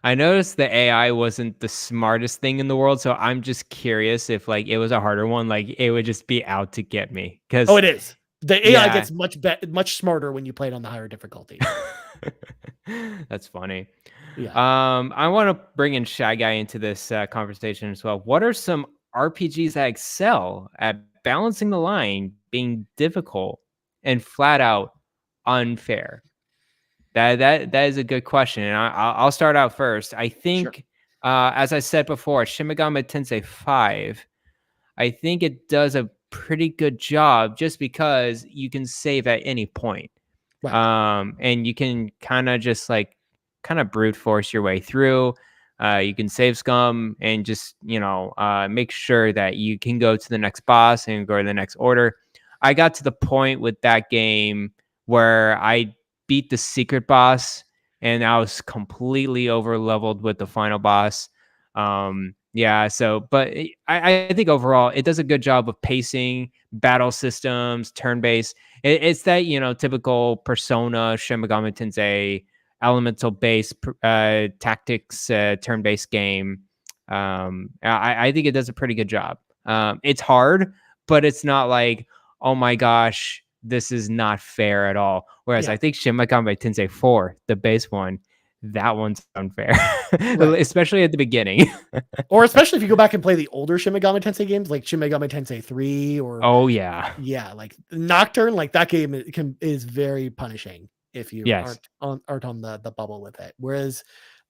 I noticed the AI wasn't the smartest thing in the world, so I'm just curious if like it was a harder one, like it would just be out to get me. It is. The AI gets much smarter when you play it on the higher difficulty. That's funny. Yeah. I want to bring in Shy Guy into this conversation as well. What are some RPGs that excel at balancing the line, being difficult and flat out unfair? That is a good question, and I'll start out first. I think, as I said before, Shin Megami Tensei 5, I think it does a pretty good job just because you can save at any point. Right. And you can kind of brute force your way through. You can save scum and just, make sure that you can go to the next boss and go to the next order. I got to the point with that game where I beat the secret boss and I was completely over leveled with the final boss. But I think overall it does a good job of pacing, battle systems, turn-based. It's that, typical Persona, Shin Megami Tensei, elemental-based tactics, turn-based game. I think it does a pretty good job. It's hard, but it's not like, oh my gosh, this is not fair at all. Whereas I think Shin Megami Tensei 4, the base one, that one's unfair, especially at the beginning. Or especially if you go back and play the older Shin Megami Tensei games, like Shin Megami Tensei 3 or... like Nocturne, like that game is very punishing if you aren't on the bubble with it. Whereas,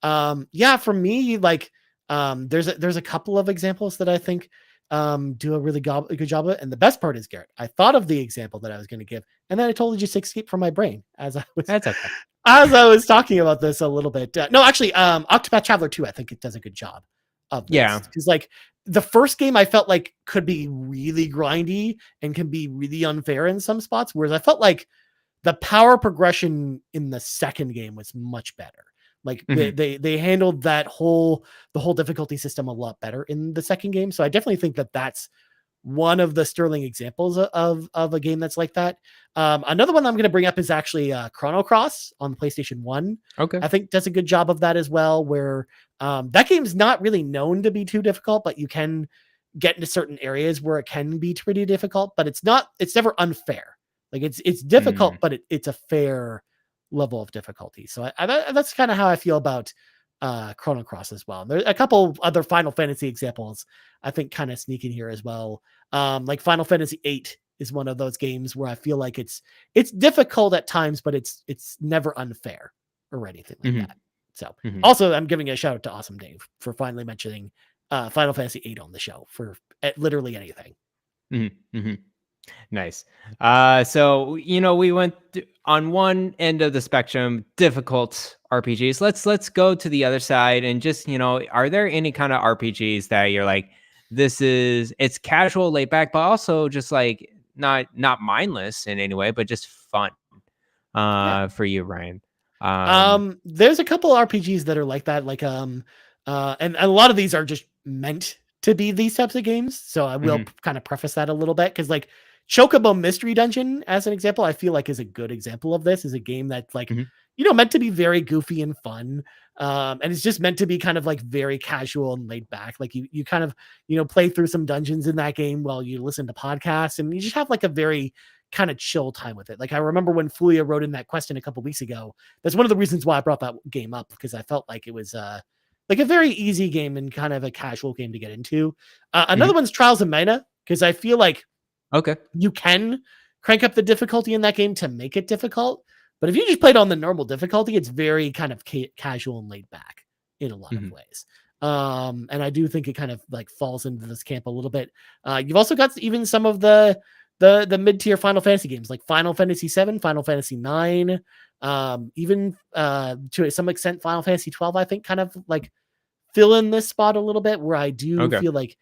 for me, like, there's a couple of examples that I think do a really good job of it. And the best part is, Garrett, I thought of the example that I was going to give, and then I totally just escaped from my brain as I was... That's okay. As I was talking about this a little bit. Octopath Traveler 2, I think it does a good job of this. Yeah. Because like the first game I felt like could be really grindy and can be really unfair in some spots. Whereas I felt like the power progression in the second game was much better. Like they handled the whole difficulty system a lot better in the second game. So I definitely think that that's one of the sterling examples of a game that's like that. Another one I'm going to bring up is actually Chrono Cross on the PlayStation 1. Okay. I think does a good job of that as well, where that game's not really known to be too difficult, but you can get into certain areas where it can be pretty difficult, but it's never unfair. Like it's difficult, but it's a fair level of difficulty. So that's kind of how I feel about Chrono Cross as well. There's a couple other Final Fantasy examples I think kind of sneak in here as well. Like Final Fantasy 8 is one of those games where I feel like it's difficult at times, but it's never unfair or anything like that. So also I'm giving a shout out to Awesome Dave for finally mentioning Final Fantasy VIII on the show for literally anything. Nice. So we went on one end of the spectrum, difficult RPGs. Let's go to the other side and just are there any kind of RPGs that you're like, it's casual, laid back, but also just like not mindless in any way, but just fun for you, Ryan? There's a couple RPGs that are like that, like and a lot of these are just meant to be these types of games. So I will kind of preface that a little bit, because like Chocobo Mystery Dungeon, as an example, I feel like is a good example of this. Is a game that's like meant to be very goofy and fun. And it's just meant to be kind of like very casual and laid back. Like you kind of, play through some dungeons in that game while you listen to podcasts, and you just have like a very kind of chill time with it. Like I remember when Fulia wrote in that question a couple weeks ago, that's one of the reasons why I brought that game up, because I felt like it was like a very easy game and kind of a casual game to get into. Another one's Trials of Mana, because I feel like you can crank up the difficulty in that game to make it difficult. But if you just played on the normal difficulty, it's very kind of casual and laid back in a lot of ways. And I do think it kind of like falls into this camp a little bit. You've also got even some of the mid-tier Final Fantasy games, like Final Fantasy VII, Final Fantasy IX, even to some extent Final Fantasy XII, I think kind of like fill in this spot a little bit, where I do feel like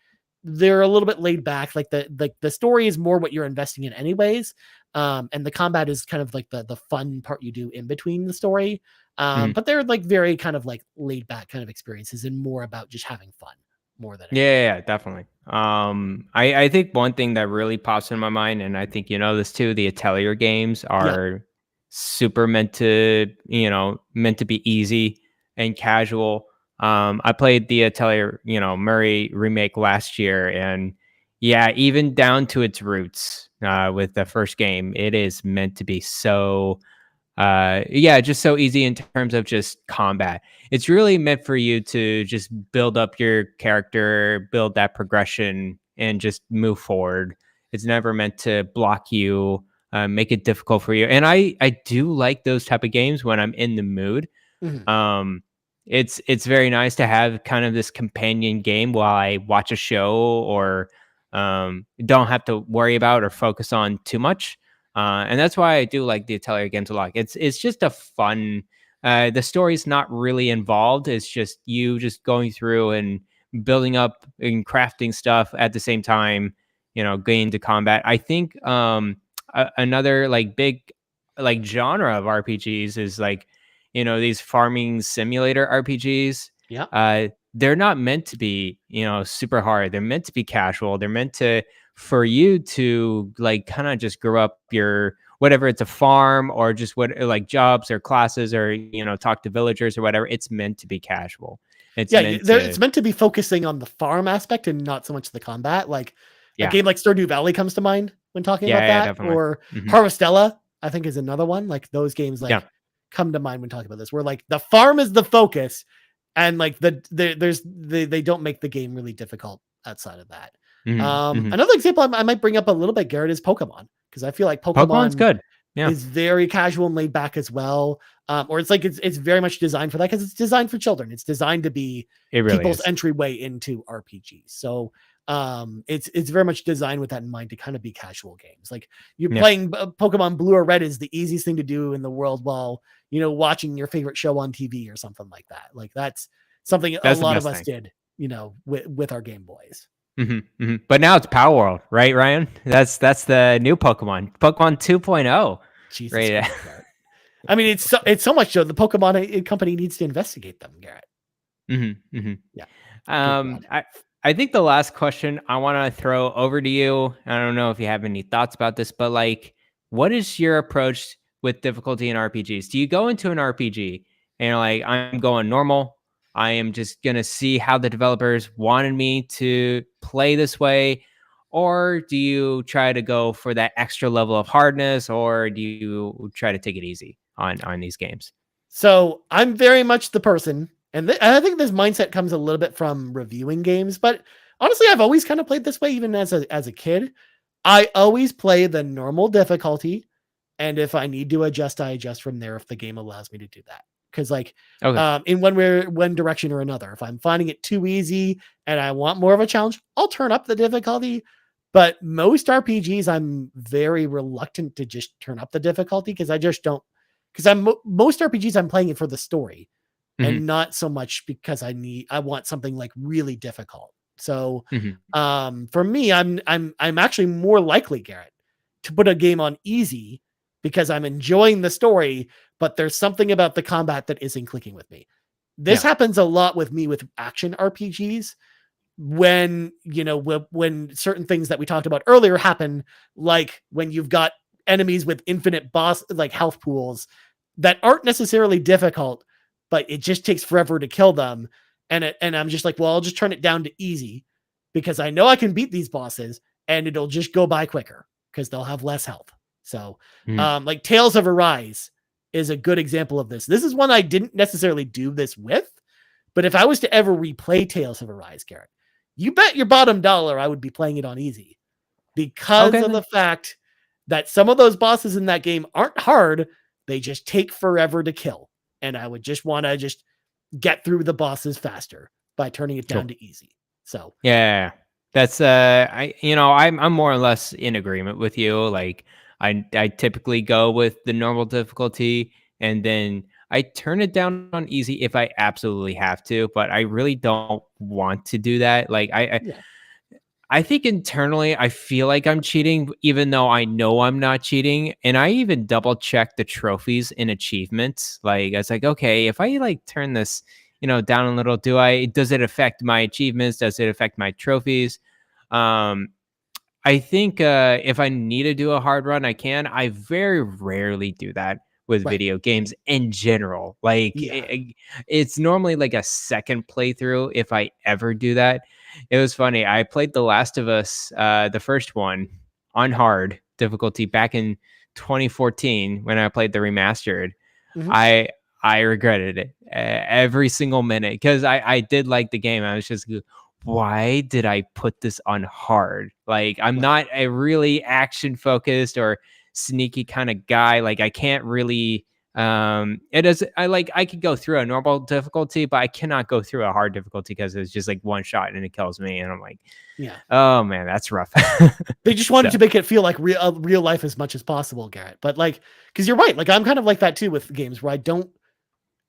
they're a little bit laid back. Like the story is more what you're investing in anyways. And the combat is kind of like the fun part you do in between the story. But they're like very kind of like laid back kind of experiences and more about just having fun more than anything. Yeah, definitely. I think one thing that really pops in my mind, and I think this too, the Atelier games are super meant to be easy and casual. I played the Atelier, Murray remake last year, and even down to its roots, with the first game, it is meant to be so just so easy in terms of just combat. It's really meant for you to just build up your character, build that progression, and just move forward. It's never meant to block you, make it difficult for you. And I do like those type of games when I'm in the mood. It's very nice to have kind of this companion game while I watch a show, or don't have to worry about or focus on too much. And that's why I do like the Atelier games a lot. It's just a fun. The story's not really involved. It's just you just going through and building up and crafting stuff at the same time. Getting into combat. I think another like big like genre of RPGs is like these farming simulator RPGs. They're not meant to be super hard. They're meant to be casual. They're meant for you to like kind of just grow up your whatever, it's a farm or just what like jobs or classes or talk to villagers or whatever. It's meant to be casual. It's meant to be focusing on the farm aspect and not so much the combat. Like a game like Stardew Valley comes to mind when talking about that, definitely. Or Harvestella, I think, is another one. Like those games like come to mind when talking about this, where like the farm is the focus, and like they don't make the game really difficult outside of that. Another example I might bring up a little bit, Garrett, is Pokemon, because I feel like Pokemon's good. Is very casual and laid back as well. Or it's like it's very much designed for that, because it's designed for children. It's designed to be people's entryway into RPGs. So it's very much designed with that in mind, to kind of be casual games. Like you're playing Pokemon Blue or Red is the easiest thing to do in the world while watching your favorite show on TV or something like that. Like that's something a lot of us did with our Game Boys. But now it's Power World, right, Ryan? That's the new Pokemon 2.0. Jesus right. I mean, it's so much so the Pokemon company needs to investigate them, Garrett. I think the last question I want to throw over to you, I don't know if you have any thoughts about this, but like, what is your approach with difficulty in RPGs? Do you go into an RPG and you're like, I'm going normal, I am just going to see how the developers wanted me to play this way? Or do you try to go for that extra level of hardness, or do you try to take it easy on these games? So I'm very much the person, and I think this mindset comes a little bit from reviewing games, but honestly, I've always kind of played this way, even as a kid. I always play the normal difficulty, and if I need to adjust, I adjust from there if the game allows me to do that. Because like in one direction or another, if I'm finding it too easy and I want more of a challenge, I'll turn up the difficulty. But most RPGs, I'm very reluctant to just turn up the difficulty because I just don't. Because most RPGs, I'm playing it for the story, and not so much because I want something like really difficult. So for me, I'm actually more likely, Garrett, to put a game on easy because I'm enjoying the story, but there's something about the combat that isn't clicking with me. This happens a lot with me with action RPGs when, when certain things that we talked about earlier happen, like when you've got enemies with infinite like health pools that aren't necessarily difficult, but it just takes forever to kill them. And I'm just like, well, I'll just turn it down to easy because I know I can beat these bosses and it'll just go by quicker because they'll have less health. So like Tales of Arise is a good example of this. This is one I didn't necessarily do this with, but if I was to ever replay Tales of Arise, Garrett, you bet your bottom dollar I would be playing it on easy because of the fact that some of those bosses in that game aren't hard. They just take forever to kill. And I would just want to just get through the bosses faster by turning it down to easy. So yeah, that's I'm more or less in agreement with you. Like I typically go with the normal difficulty and then I turn it down on easy if I absolutely have to, but I really don't want to do that. Like I think internally I feel like I'm cheating, even though I know I'm not cheating. And I even double check the trophies and achievements. Like I was like, okay, if I like turn this, down a little, does it affect my achievements? Does it affect my trophies? I think if I need to do a hard run, I can. I very rarely do that with video games in general. Like it's normally like a second playthrough if I ever do that. It was funny. I played The Last of Us, the first one, on hard difficulty back in 2014 when I played the remastered. I regretted it every single minute because I did like the game. I was just, why did I put this on hard? Like, I'm not a really action focused or sneaky kind of guy. Like, I can't really I could go through a normal difficulty, but I cannot go through a hard difficulty because it's just like one shot and it kills me. And I'm like, oh man, that's rough. They just wanted to make it feel like real life as much as possible, Garrett. But like, because you're right, like I'm kind of like that too with games where I don't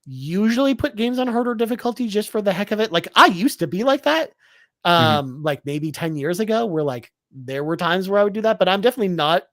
usually put games on harder difficulty just for the heck of it. Like I used to be like that. Like maybe 10 years ago where like there were times where I would do that, but I'm definitely not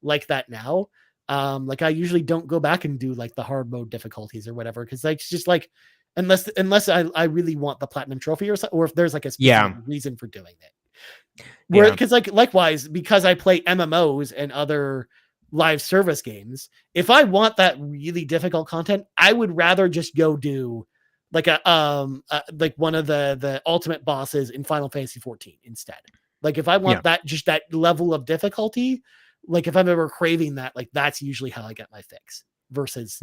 like that now. Like I usually don't go back and do like the hard mode difficulties or whatever. Cause like, it's just like, unless I really want the platinum trophy or if there's like a specific reason for doing it. Where, cause like likewise, because I play MMOs and other live service games, if I want that really difficult content, I would rather just go do like like one of the ultimate bosses in Final Fantasy 14 instead. Like if I want that, just that level of difficulty, like if I'm ever craving that, like that's usually how I get my fix versus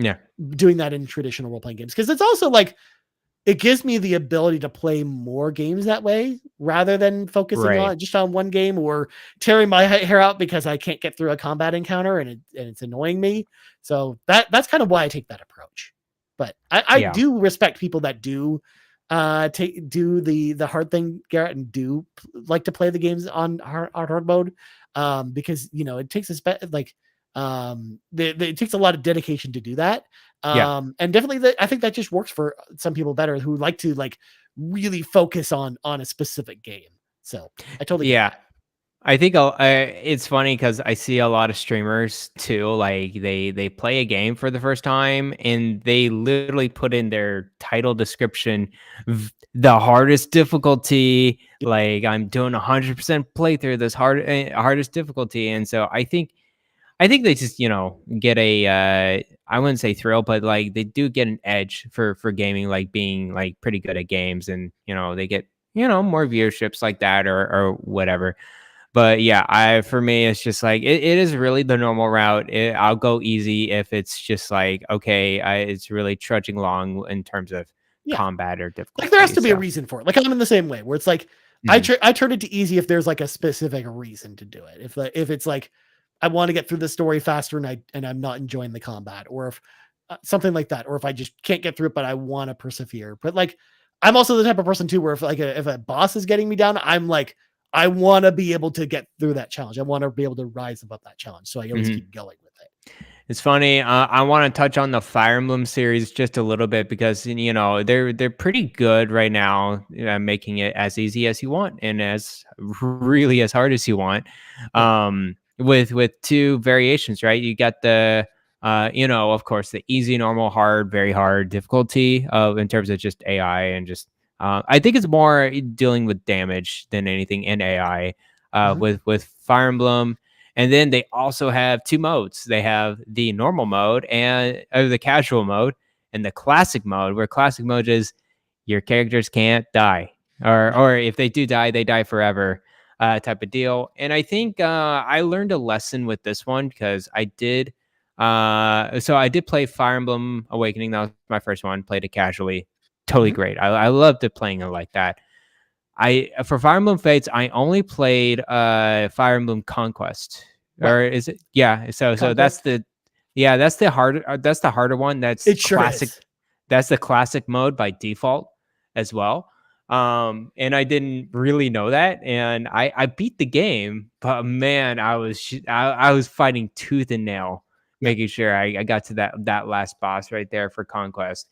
doing that in traditional role-playing games. Cause it's also like, it gives me the ability to play more games that way rather than focusing on just on one game or tearing my hair out because I can't get through a combat encounter and it's annoying me. So that's kind of why I take that approach. But I do respect people that do do the hard thing, Garrett, and do like to play the games on hard mode because it takes it takes a lot of dedication to do that. And definitely I think that just works for some people better who like to like really focus on a specific game. So I totally get that. I think it's funny because I see a lot of streamers too. Like they play a game for the first time and they literally put in their title description, the hardest difficulty. Like I'm doing 100% playthrough this hardest difficulty, and so I think they just get a I wouldn't say thrill, but like they do get an edge for gaming, like being like pretty good at games, and they get more viewerships like that or whatever. But for me, it's just like it is really the normal route. I'll go easy if it's just like it's really trudging along in terms of combat or difficulty. Like there has to be a reason for it. Like I'm in the same way where it's like I turn it to easy if there's like a specific reason to do it. If it's like I want to get through the story faster and I'm not enjoying the combat, or if something like that, or if I just can't get through it but I want to persevere. But like I'm also the type of person too where if a boss is getting me down, I'm like I want to be able to get through that challenge. I want to be able to rise above that challenge, so I always keep going with it. It's funny. I want to touch on the Fire Emblem series just a little bit because they're pretty good right now, making it as easy as you want and as really as hard as you want. With two variations, right? You got the of course, the easy, normal, hard, very hard difficulty in terms of just AI and just I think it's more dealing with damage than anything in AI with Fire Emblem. And then they also have two modes. They have the normal mode and the casual mode and the classic mode, where classic mode is your characters can't die. Or if they do die, they die forever type of deal. And I think I learned a lesson with this one because I did. So I did play Fire Emblem Awakening. That was my first one. Played it casually. Totally great. I loved it playing it like that. For Fire Emblem Fates, I only played Fire Emblem Conquest, or is it? Yeah. So that's the harder one. That's it sure classic. Is. That's the classic mode by default as well. And I didn't really know that, and I beat the game, but man, I was fighting tooth and nail, making sure I got to that last boss right there for Conquest.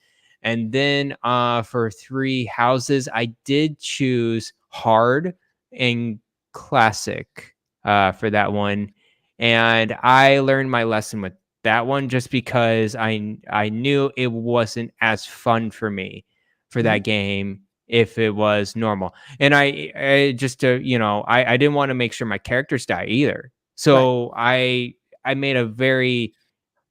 And then for Three Houses, I did choose hard and classic for that one. And I learned my lesson with that one just because I knew it wasn't as fun for me for that game if it was normal. And I just I didn't want to make sure my characters die either. So I made a very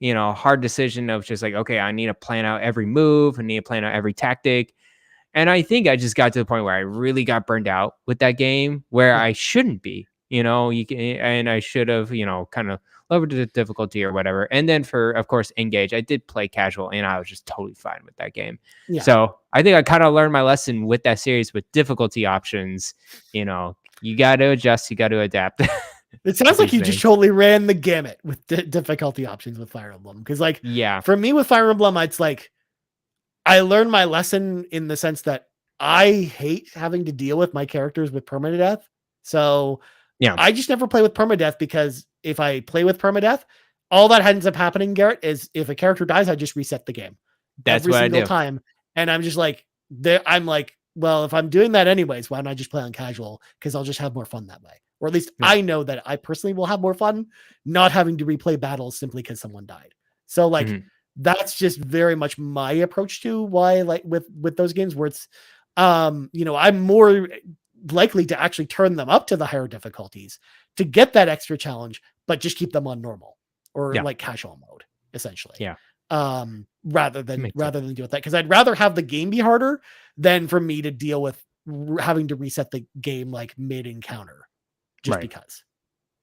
hard decision of just like, okay, I need to plan out every move. I need to plan out every tactic. And I think I just got to the point where I really got burned out with that game where I shouldn't be, and I should have, kind of lowered the difficulty or whatever. And then for, of course, Engage, I did play casual and I was just totally fine with that game. Yeah. So I think I kind of learned my lesson with that series with difficulty options. You got to adjust, you got to adapt. It sounds like you just totally ran the gamut with difficulty options with Fire Emblem. Because, like, for me with Fire Emblem, it's like I learned my lesson in the sense that I hate having to deal with my characters with permadeath. So I just never play with permadeath because if I play with permadeath, all that ends up happening, Garrett, is if a character dies, I just reset the game. That's every single time. And I'm just like, I'm like, well, if I'm doing that anyways, why don't I just play on casual? Because I'll just have more fun that way. Or at least I know that I personally will have more fun not having to replay battles simply because someone died. So like that's just very much my approach to why, like with those games where it's I'm more likely to actually turn them up to the higher difficulties to get that extra challenge, but just keep them on normal or like casual mode, essentially. Rather than deal with that. Because I'd rather have the game be harder than for me to deal with having to reset the game like mid encounter. Just because.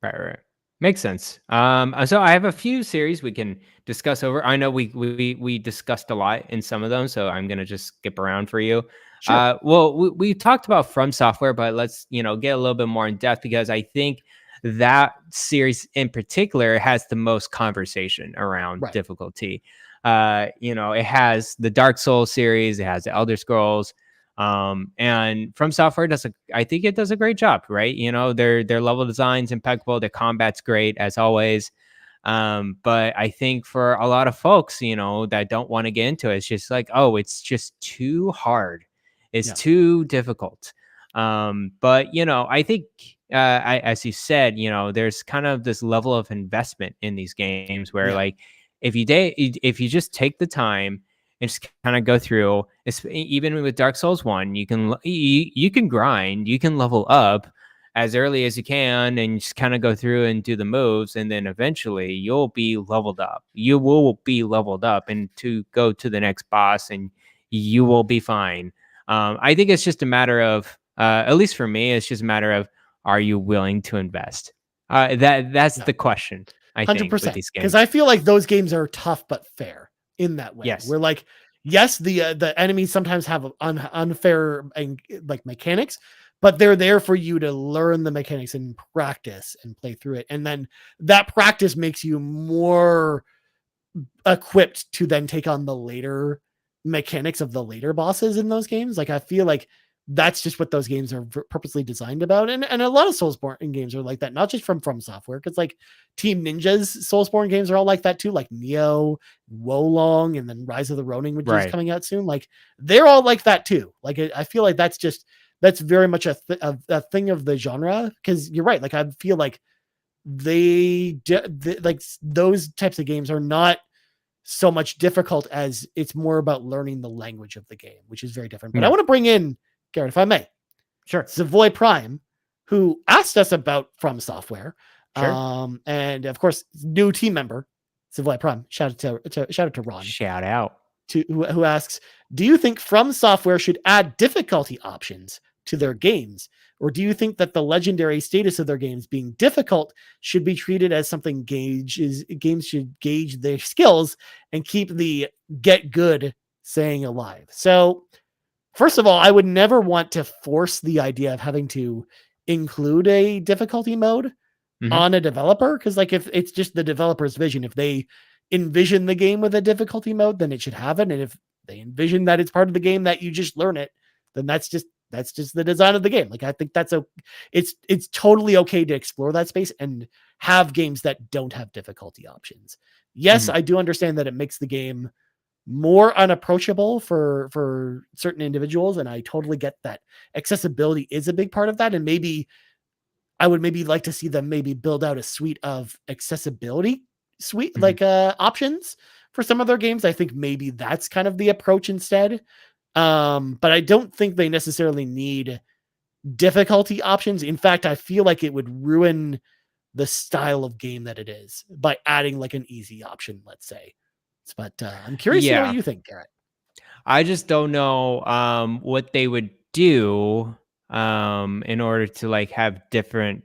Right. Makes sense. So I have a few series we can discuss over. I know we discussed a lot in some of them, so I'm gonna just skip around for you. Sure. Well, we talked about From Software, but let's get a little bit more in depth because I think that series in particular has the most conversation around difficulty. It has the Dark Souls series, it has the Elder Scrolls. And From Software I think it does a great job, right? Their level design's impeccable, their combat's great as always. But I think for a lot of folks, that don't want to get into it, it's just like, oh, it's just too hard. It's too difficult. But I think, as you said, there's kind of this level of investment in these games where like, if you just take the time and just kind of go through, even with Dark Souls 1, you can grind, you can level up as early as you can and just kind of go through and do the moves. And then eventually you'll be leveled up. You will be leveled up and to go to the next boss and you will be fine. I think it's just a matter of, at least for me, it's just a matter of, are you willing to invest? That's the question, I 100%, think, with these games. Because I feel like those games are tough but fair in that way. Yes. We're like, yes, the enemies sometimes have unfair and like mechanics, but they're there for you to learn the mechanics and practice and play through it. And then that practice makes you more equipped to then take on the later mechanics of the later bosses in those games. Like, I feel like that's just what those games are purposely designed about. And a lot of Soulsborne games are like that, not just from Software. Cause like Team Ninja's Soulsborne games are all like that too. Like Neo, Wolong, and then Rise of the Ronin, which is coming out soon. Like they're all like that too. Like I feel like that's very much a thing of the genre. Cause you're right. Like I feel like like those types of games are not so much difficult as it's more about learning the language of the game, which is very different. But I want to bring in Garret, if I may. Sure. Savoy Prime, who asked us about From Software. Sure. And of course, new team member, Savoy Prime. Shout out to Ron. Shout out. Who asks, do you think From Software should add difficulty options to their games? Or do you think that the legendary status of their games being difficult should be treated as something games should gauge their skills and keep the get good saying alive? So first of all, I would never want to force the idea of having to include a difficulty mode on a developer. Cause like if it's just the developer's vision, if they envision the game with a difficulty mode, then it should have it. And if they envision that it's part of the game that you just learn it, then that's just the design of the game. Like I think it's totally okay to explore that space and have games that don't have difficulty options. Yes, I do understand that it makes the game more unapproachable for certain individuals, and I totally get that accessibility is a big part of that. And maybe I would like to see them maybe build out a suite of accessibility options for some of their games. I think maybe that's kind of the approach instead. But I don't think they necessarily need difficulty options. In fact, I feel like it would ruin the style of game that it is by adding like an easy option, let's say. But I'm curious to know what you think, Garret. I just don't know what they would do in order to like have different,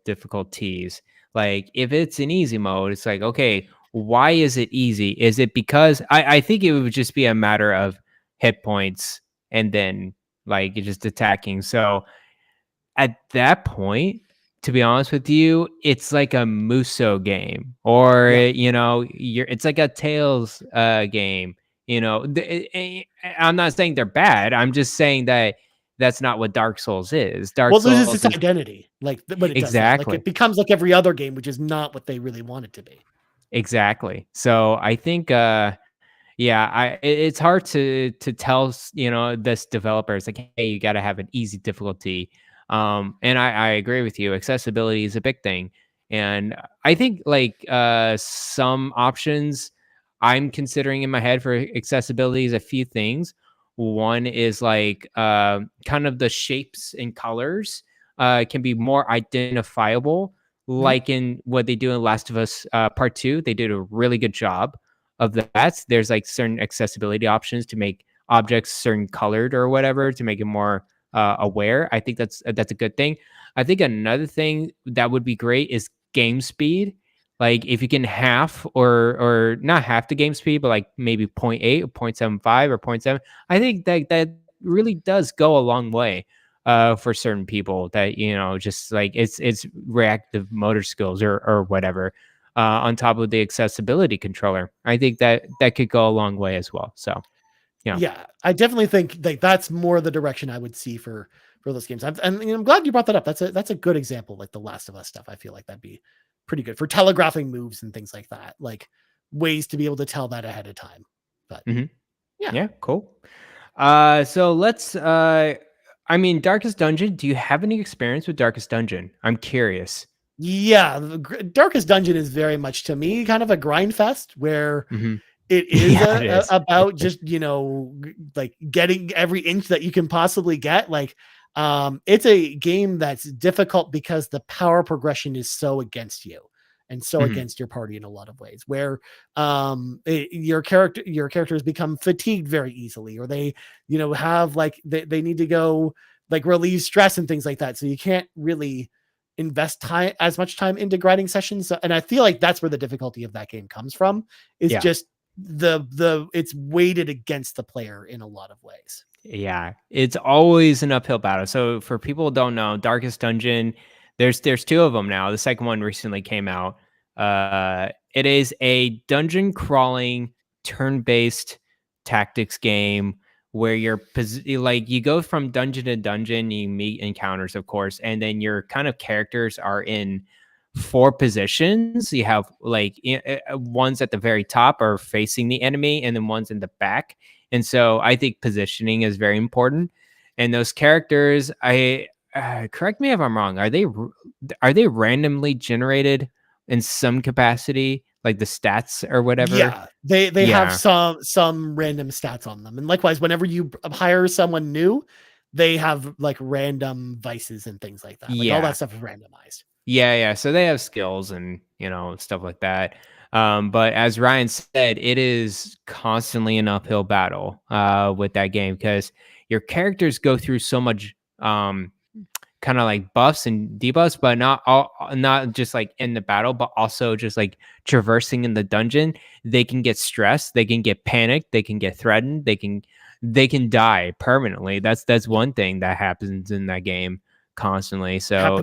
difficulties. Like if it's an easy mode, it's like, okay, why is it easy? Is it because I think it would just be a matter of hit points and then like just attacking. So at that point, to be honest with you, it's like a Muso game, or it's like a Tales game. I'm not saying they're bad. I'm just saying that that's not what Dark Souls is. Souls loses its identity, like when it does that. Like it becomes like every other game, which is not what they really want it to be. Exactly. So I think, it's hard to tell, this developers like, hey, you got to have an easy difficulty. And I agree with you. Accessibility is a big thing. And I think like some options I'm considering in my head for accessibility is a few things. One is like kind of the shapes and colors can be more identifiable, like in what they do in Last of Us Part 2. They did a really good job of that. There's like certain accessibility options to make objects certain colored or whatever to make it more aware. I think that's a good thing. I think another thing that would be great is game speed. Like if you can half or not half the game speed, but like maybe 0.8 or 0.75 or 0.7, I think that really does go a long way for certain people that, just like it's reactive motor skills or whatever on top of the accessibility controller. I think that could go a long way as well. So, yeah, I definitely think like that's more the direction I would see for those games. I'm glad you brought that up. That's a good example, like the Last of Us stuff. I feel like that'd be pretty good for telegraphing moves and things like that, like ways to be able to tell that ahead of time. But yeah, cool. So let's Darkest Dungeon, do you have any experience with Darkest Dungeon? I'm curious. Yeah, Darkest Dungeon is very much to me kind of a grind fest where it is about just, like getting every inch that you can possibly get. Like it's a game that's difficult because the power progression is so against you and so against your party in a lot of ways, where your characters become fatigued very easily, or they have like they need to go like relieve stress and things like that, so you can't really invest as much time into grinding sessions. And I feel like that's where the difficulty of that game comes from, is just it's weighted against the player in a lot of ways. Yeah, it's always an uphill battle. So for people who don't know, Darkest Dungeon, there's two of them now. The second one recently came out. It is a dungeon crawling turn-based tactics game where like you go from dungeon to dungeon, you meet encounters, of course, and then your kind of characters are in 4 positions. You have like ones at the very top are facing the enemy, and then ones in the back. And so I think positioning is very important. And those characters, correct me if I'm wrong, are they randomly generated in some capacity, like the stats or whatever? Yeah, they have some random stats on them. And likewise, whenever you hire someone new, they have like random vices and things like that. Like all that stuff is randomized. Yeah. So they have skills and, stuff like that. But as Ryan said, it is constantly an uphill battle with that game because your characters go through so much kind of like buffs and debuffs, but not just like in the battle, but also just like traversing in the dungeon. They can get stressed, they can get panicked, they can get threatened, they can die permanently. That's one thing that happens in that game constantly. So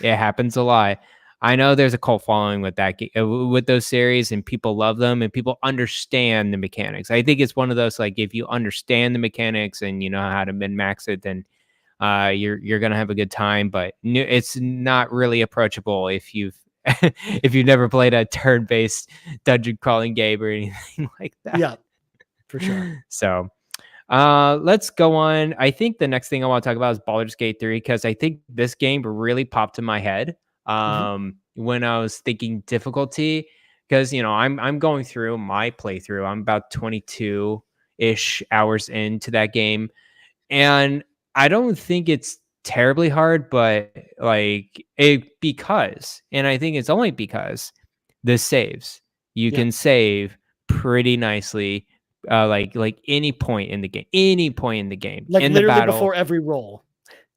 it happens a lot. I know there's a cult following with with those series, and people love them, and people understand the mechanics. I think it's one of those, like, if you understand the mechanics and you know how to min-max it, then you're gonna have a good time. But it's not really approachable if you've if you've never played a turn-based dungeon crawling game or anything like that. Yeah, for sure. So let's go on. I think the next thing I want to talk about is Baldur's Gate 3, because I think this game really popped in my head when I was thinking difficulty, because I'm going through my playthrough. I'm about 22-ish hours into that game, and I don't think it's terribly hard, but like and I think it's only because the saves. You can save pretty nicely, like any point in the game, like in literally the battle, before every roll.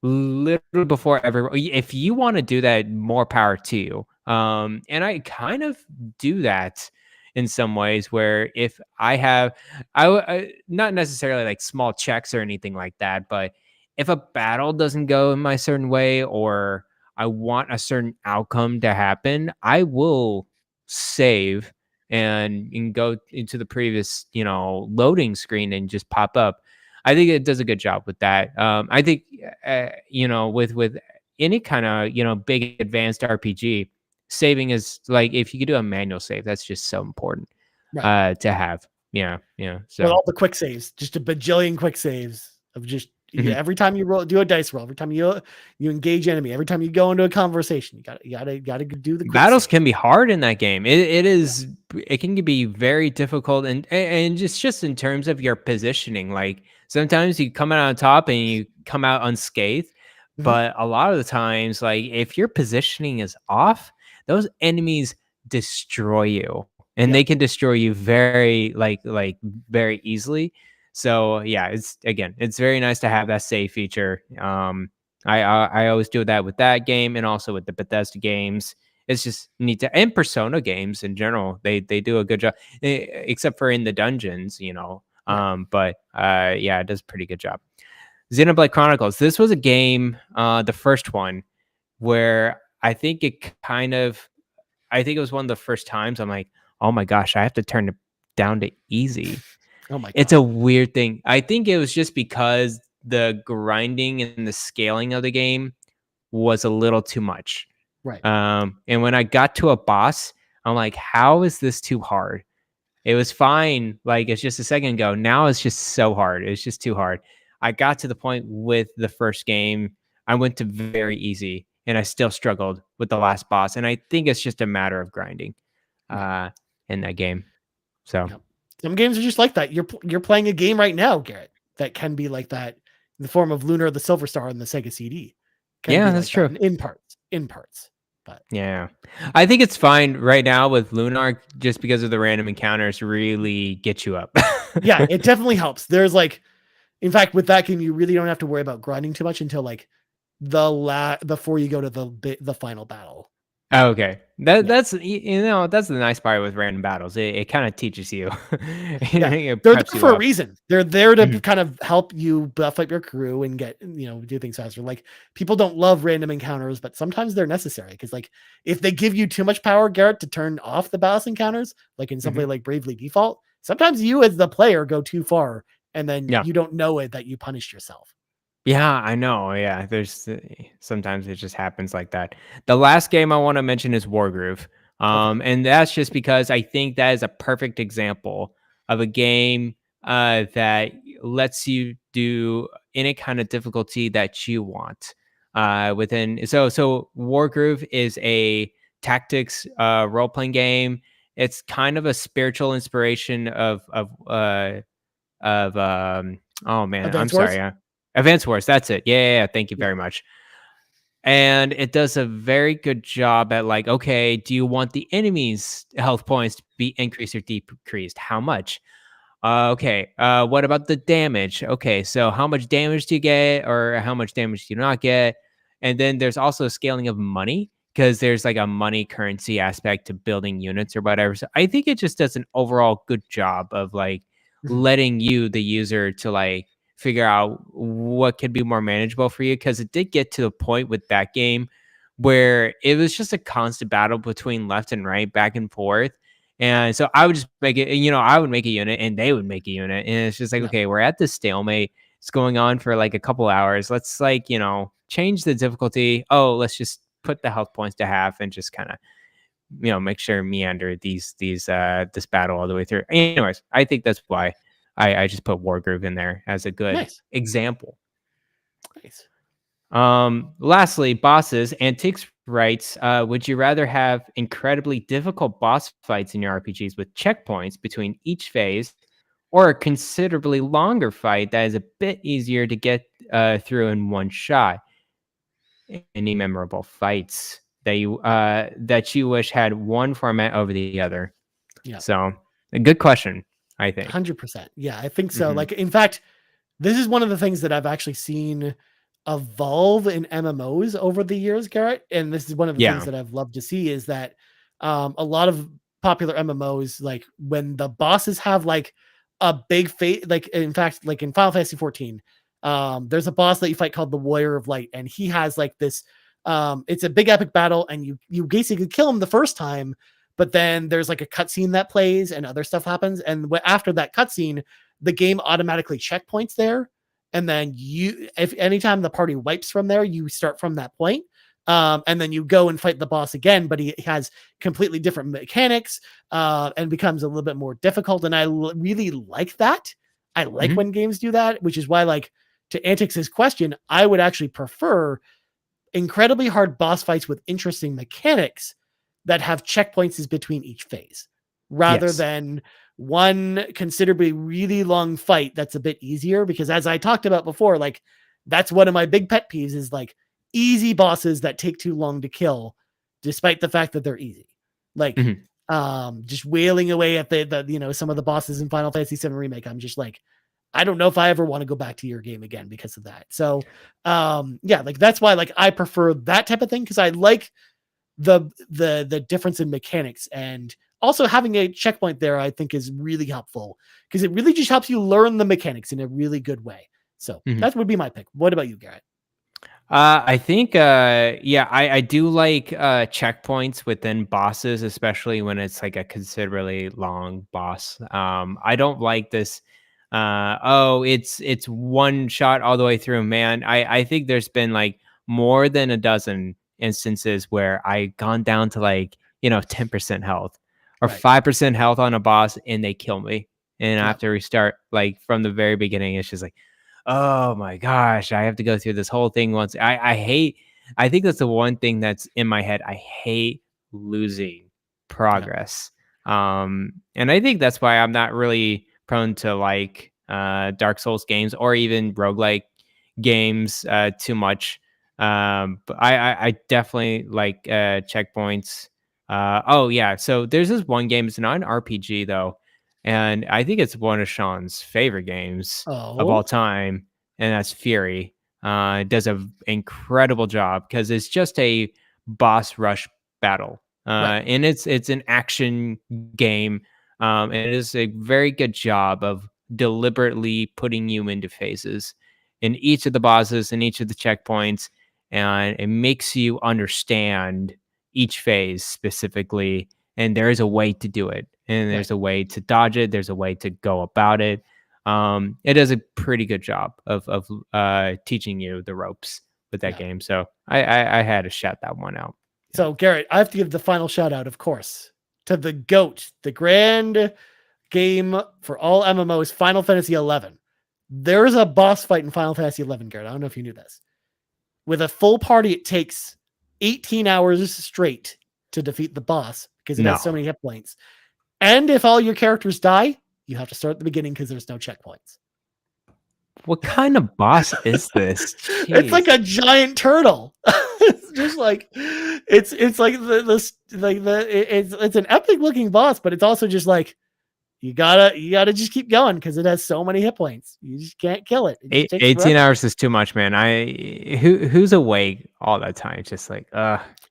Literally before every. If you want to do that, more power to you. And I kind of do that in some ways, where if I not necessarily like small checks or anything like that, but if a battle doesn't go in my certain way, or I want a certain outcome to happen, I will save and go into the previous, loading screen and just pop up. I think it does a good job with that. I think, with any kind of, big advanced RPG, saving is like, if you could do a manual save, that's just so important to have. Yeah. So with all the quick saves, just a bajillion quick saves of just every time you do a dice roll, every time you engage enemy, every time you go into a conversation, you gotta do the quick battles save. can be hard in that game. It can be very difficult, and just in terms of your positioning. Like, sometimes you come out on top and you come out unscathed, but a lot of the times, like, if your positioning is off, those enemies destroy you, and they can destroy you very very easily. So yeah, it's very nice to have that save feature. I always do that with that game, and also with the Bethesda games. It's just neat to, and Persona games in general. They do a good job, except for in the dungeons, But it does a pretty good job. Xenoblade Chronicles. This was a game, the first one, where I think it was one of the first times I'm like, oh my gosh, I have to turn it down to easy. Oh my God. It's a weird thing. I think it was just because the grinding and the scaling of the game was a little too much. Right. And when I got to a boss, I'm like, how is this too hard? It was fine. Like, it's just a second ago. Now it's just so hard. It's just too hard. I got to the point with the first game, I went to very easy, and I still struggled with the last boss. And I think it's just a matter of grinding in that game. So some games are just like that. You're playing a game right now, Garrett, that can be like that in the form of Lunar the Silver Star on the Sega CD. That's true. In parts. But yeah, I think it's fine right now with Lunar, just because of the random encounters really get you up. Yeah, it definitely helps. There's like, in fact, with that game, you really don't have to worry about grinding too much until like before you go to the final battle. Oh, okay. That's that's the nice part with random battles. It kind of teaches you. It They're preps there you for a up. reason. They're there to kind of help you buff up your crew and get, do things faster. Like, people don't love random encounters, but sometimes they're necessary, because like if they give you too much power, Garrett, to turn off the balance encounters, like in something like Bravely Default, sometimes you as the player go too far, and then Yeah. you don't know it that you punished yourself. Yeah, I know. Yeah, there's sometimes it just happens like that. The last game I want to mention is Wargroove. Okay. And that's just because I think that is a perfect example of a game that lets you do any kind of difficulty that you want. Within so Wargroove is a tactics role playing game. It's kind of a spiritual inspiration of oh man, I'm Advance sorry. Wars? Advance Wars, that's it. Yeah, thank you Yeah. very much. And it does a very good job at like, okay, do you want the enemy's health points to be increased or decreased? How much? Okay. What about the damage? Okay, so how much damage do you get, or how much damage do you not get? And then there's also scaling of money, because there's like a money currency aspect to building units or whatever. So I think it just does an overall good job of like Mhm. letting you, the user, to like figure out what could be more manageable for you. Because it did get to the point with that game where it was just a constant battle between left and right, back and forth. And so I would just make it, I would make a unit and they would make a unit. And it's just like, Yeah. okay, we're at this stalemate. It's going on for like a couple hours. Let's like, change the difficulty. Oh, let's just put the health points to half and just kind of, make sure meander this battle all the way through. Anyways, I think that's why I just put Wargroove in there as a good Nice. example. Nice. Lastly, bosses. Antiques writes, would you rather have incredibly difficult boss fights in your RPGs with checkpoints between each phase, or a considerably longer fight that is a bit easier to get through in one shot? Any memorable fights that you wish had one format over the other? Yeah. So, a good question, I think. 100%. Yeah, I think so. Hmm. Like, in fact, this is one of the things that I've actually seen evolve in MMOs over the years, Garrett. And this is one of the things Yeah. that I've loved to see, is that a lot of popular MMOs, like when the bosses have like a big fate, like in fact, like in Final Fantasy 14, there's a boss that you fight called the Warrior of Light, and he has like this. It's a big epic battle, and you basically kill him the first time, but then there's like a cutscene that plays and other stuff happens, and after that cutscene, the game automatically checkpoints there, and then if anytime the party wipes from there, you start from that point. And then you go and fight the boss again, but he has completely different mechanics, and becomes a little bit more difficult. And I really like that. I like Hmm. when games do that, which is why, like, to Antix's question, I would actually prefer incredibly hard boss fights with interesting mechanics that have checkpoints between each phase, rather Yes. than one considerably really long fight that's a bit easier. Because as I talked about before, like, that's one of my big pet peeves, is like easy bosses that take too long to kill, despite the fact that they're easy. Like, Hmm. just wailing away at the some of the bosses in Final Fantasy VII Remake. I'm just like, I don't know if I ever want to go back to your game again because of that. So, yeah, like that's why, like, I prefer that type of thing, because I like the difference in mechanics, and also having a checkpoint there, I think, is really helpful, because it really just helps you learn the mechanics in a really good way. So Hmm. that would be my pick. What about you, Garrett? I think, yeah, I do like checkpoints within bosses, especially when it's like a considerably long boss. I don't like this. Oh, it's one shot all the way through. Man, I think there's been like more than a dozen instances where I gone down to like 10% health or Right. 5% health on a boss, and they kill me, and I Yeah. have to restart like from the very beginning. It's just like, oh my gosh, I have to go through this whole thing once. I think that's the one thing that's in my head. I hate losing Yeah. progress. And I think that's why I'm not really prone to like Dark Souls games or even roguelike games too much. But I definitely like checkpoints. Oh yeah, so there's this one game. It's not an RPG though, and I think it's one of Sean's favorite games of all Oh, time, and that's Fury. It does an incredible job because it's just a boss rush battle. And it's an action game. And it is a very good job of deliberately putting you into phases in each of the bosses and each of the checkpoints. And it makes you understand each phase specifically. And there is a way to do it. And there's a way to dodge it. There's a way to go about it. It does a pretty good job of teaching you the ropes with that game. So I had to shout that one out. So Garrett, I have to give the final shout out, of course, to the GOAT, the grand game for all MMOs, Final Fantasy XI. There's a boss fight in Final Fantasy XI, Garrett. I don't know if you knew this. With a full party, it takes 18 hours straight to defeat the boss because it has so many hit points. And if all your characters die, you have to start at the beginning because there's no checkpoints. What kind of boss is this? It's like a giant turtle. It's just like it's like it's an epic looking boss, but it's also just like you gotta just keep going because it has so many hit points. You just can't kill it. 18 hours is too much, man. Who's awake all that time? Just like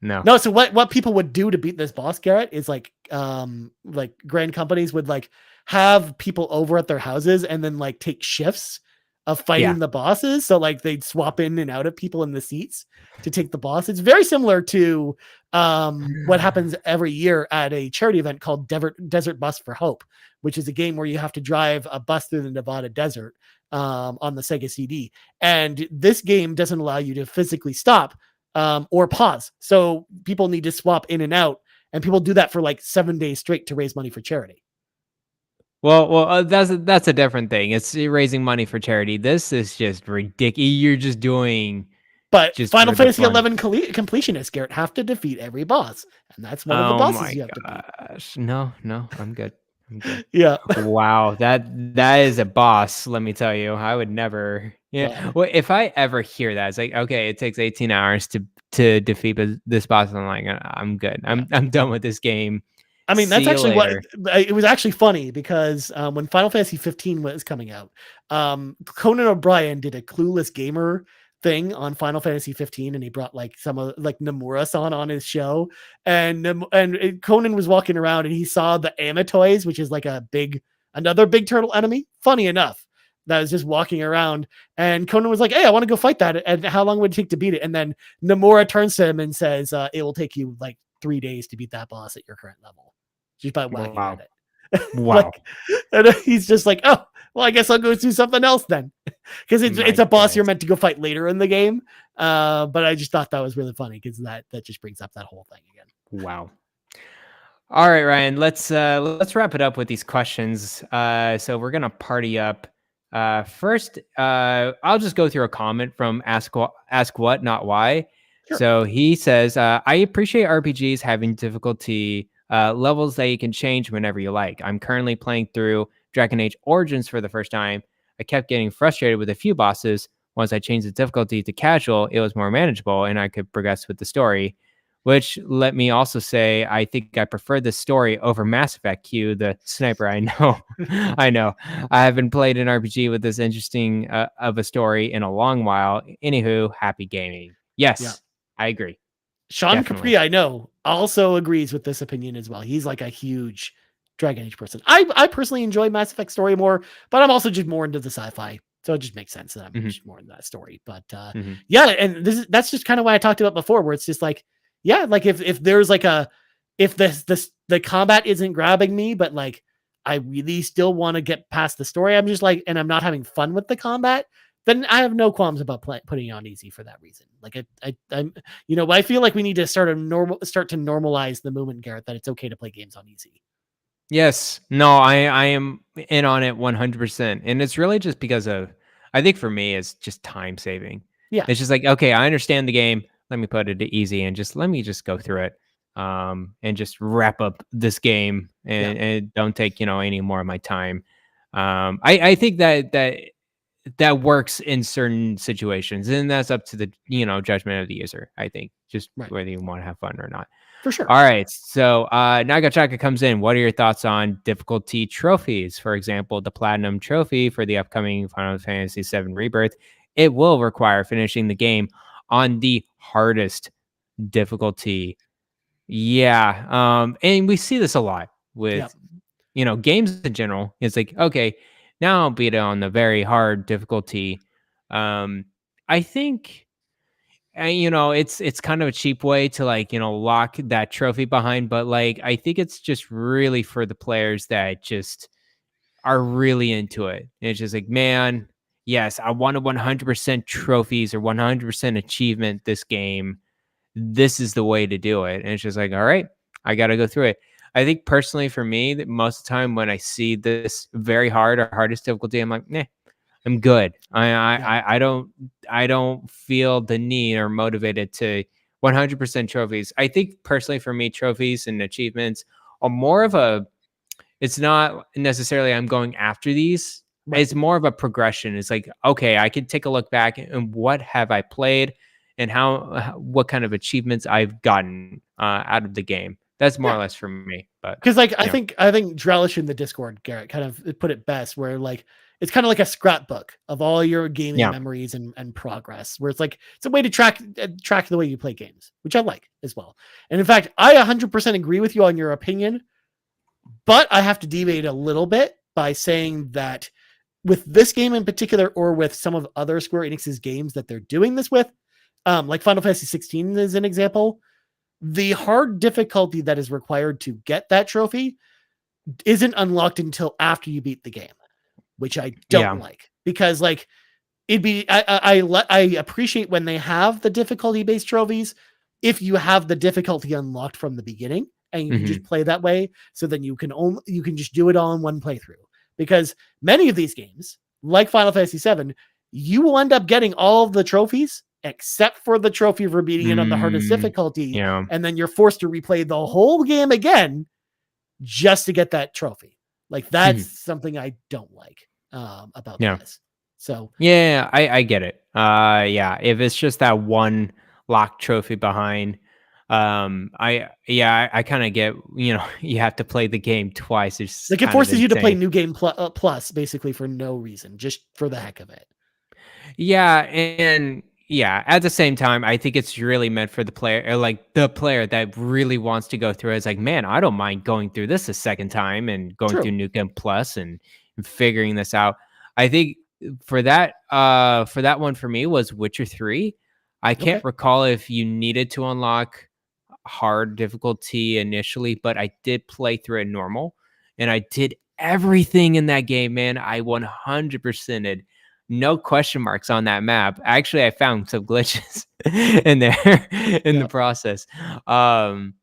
no. So what people would do to beat this boss, Garrett, is like grand companies would like have people over at their houses and then like take shifts of fighting the bosses. So like they'd swap in and out of people in the seats to take the boss. It's very similar to what happens every year at a charity event called Desert Bus for Hope, which is a game where you have to drive a bus through the Nevada desert on the Sega CD. And this game doesn't allow you to physically stop or pause. So people need to swap in and out, and people do that for like 7 days straight to raise money for charity. Well, that's a different thing. It's raising money for charity. This is just ridiculous. You're just doing. But Final Fantasy XI completionists, Garrett, have to defeat every boss, and that's one of the bosses you have to beat. No, I'm good. Yeah. Wow, that is a boss. Let me tell you, I would never. Yeah. Well, if I ever hear that, it's like, okay, it takes 18 hours to defeat this boss. I'm like, I'm good. I'm done with this game. I mean, that's actually what it was actually funny because when Final Fantasy 15 was coming out, Conan O'Brien did a Clueless Gamer thing on Final Fantasy 15, and he brought like some of like Nomura-san on his show, and Conan was walking around and he saw the Amatoys, which is like another big turtle enemy. Funny enough, that was just walking around, and Conan was like, "Hey, I want to go fight that." And how long would it take to beat it? And then Nomura turns to him and says, "It will take you like 3 days to beat that boss at your current level." Just by whacking at it. Wow. And he's just like, oh, well, I guess I'll go do something else then. Because it's a boss you're meant to go fight later in the game. But I just thought that was really funny because that just brings up that whole thing again. Wow. All right, Ryan, let's wrap it up with these questions. So we're gonna party up. First, I'll just go through a comment from Ask What, Not Why. Sure. So he says, I appreciate RPGs having difficulty levels that you can change whenever you like. I'm currently playing through Dragon Age Origins for the first time. I kept getting frustrated with a few bosses. Once I changed the difficulty to casual, it was more manageable and I could progress with the story, which let me also say, I think I prefer the story over Mass Effect Q, the sniper. I know. I haven't played an RPG with this interesting of a story in a long while. Anywho, happy gaming. Yes, I agree. Sean Definitely. Capri, I know, also agrees with this opinion as well. He's like a huge Dragon Age person. I personally enjoy Mass Effect story more, but I'm also just more into the sci-fi. So it just makes sense that I'm just more into that story. But yeah, and that's just kind of what I talked about before, where it's just like, yeah, like if there's like if the combat isn't grabbing me, but like I really still want to get past the story, I'm just like, and I'm not having fun with the combat, then I have no qualms about putting it on easy for that reason. Like I'm, I feel like we need to start to normalize the movement, Garrett, that it's okay to play games on easy. Yes, no, I am in on it 100%, and it's really just because I think for me, it's just time saving. Yeah, it's just like, okay, I understand the game. Let me put it to easy and let me go through it, and just wrap up this game and don't take any more of my time. I think that works in certain situations, and that's up to the judgment of the user. I think just whether you want to have fun or not. For sure. All right, so Nagachaka comes in. What are your thoughts on difficulty trophies? For example, the Platinum Trophy for the upcoming Final Fantasy VII Rebirth. It will require finishing the game on the hardest difficulty. Yeah. And we see this a lot with, Yep. games in general. It's like, okay, now I'll beat it on the very hard difficulty. I think, it's kind of a cheap way to like, lock that trophy behind, but like, I think it's just really for the players that just are really into it. And it's just like, man, yes, I wanted 100% trophies or 100% achievement this game. This is the way to do it. And it's just like, all right, I got to go through it. I think personally for me, that most of the time when I see this very hard or hardest difficulty, I'm like, nah, I'm good. I don't feel the need or motivated to 100% trophies. I think personally for me, trophies and achievements are more of a, it's not necessarily I'm going after these. Right. It's more of a progression. It's like, okay, I can take a look back and what have I played and what kind of achievements I've gotten out of the game. That's more or less for me. But because like I think Drellesh in the Discord, Garrett, kind of put it best, where like it's kind of like a scrapbook of all your gaming memories and progress, where it's like it's a way to track the way you play games, which I like as well. And in fact, I 100% agree with you on your opinion, but I have to deviate a little bit by saying that with this game in particular, or with some of other Square Enix's games that they're doing this with, like Final Fantasy 16 is an example, the hard difficulty that is required to get that trophy isn't unlocked until after you beat the game, which I don't like, because like I appreciate when they have the difficulty based trophies if you have the difficulty unlocked from the beginning and you can just play that way. So then you can just do it all in one playthrough, because many of these games like Final Fantasy 7, you will end up getting all of the trophies except for the trophy for beating it on the hardest difficulty. And then you're forced to replay the whole game again just to get that trophy. Like that's something I don't like about this. So I get it. If it's just that one locked trophy behind, I kind of get, you have to play the game twice. It's like it forces you to play New Game Plus basically for no reason, just for the heck of it. Yeah, and at the same time, I think it's really meant for the player, or like the player that really wants to go through it. It's like, man, I don't mind going through this a second time and going through New Game Plus and figuring this out. I think for that one for me was Witcher 3. I can't recall if you needed to unlock hard difficulty initially, but I did play through it normal, and I did everything in that game, man. I 100%ed. No question marks on that map. Actually, I found some glitches in there in the process. And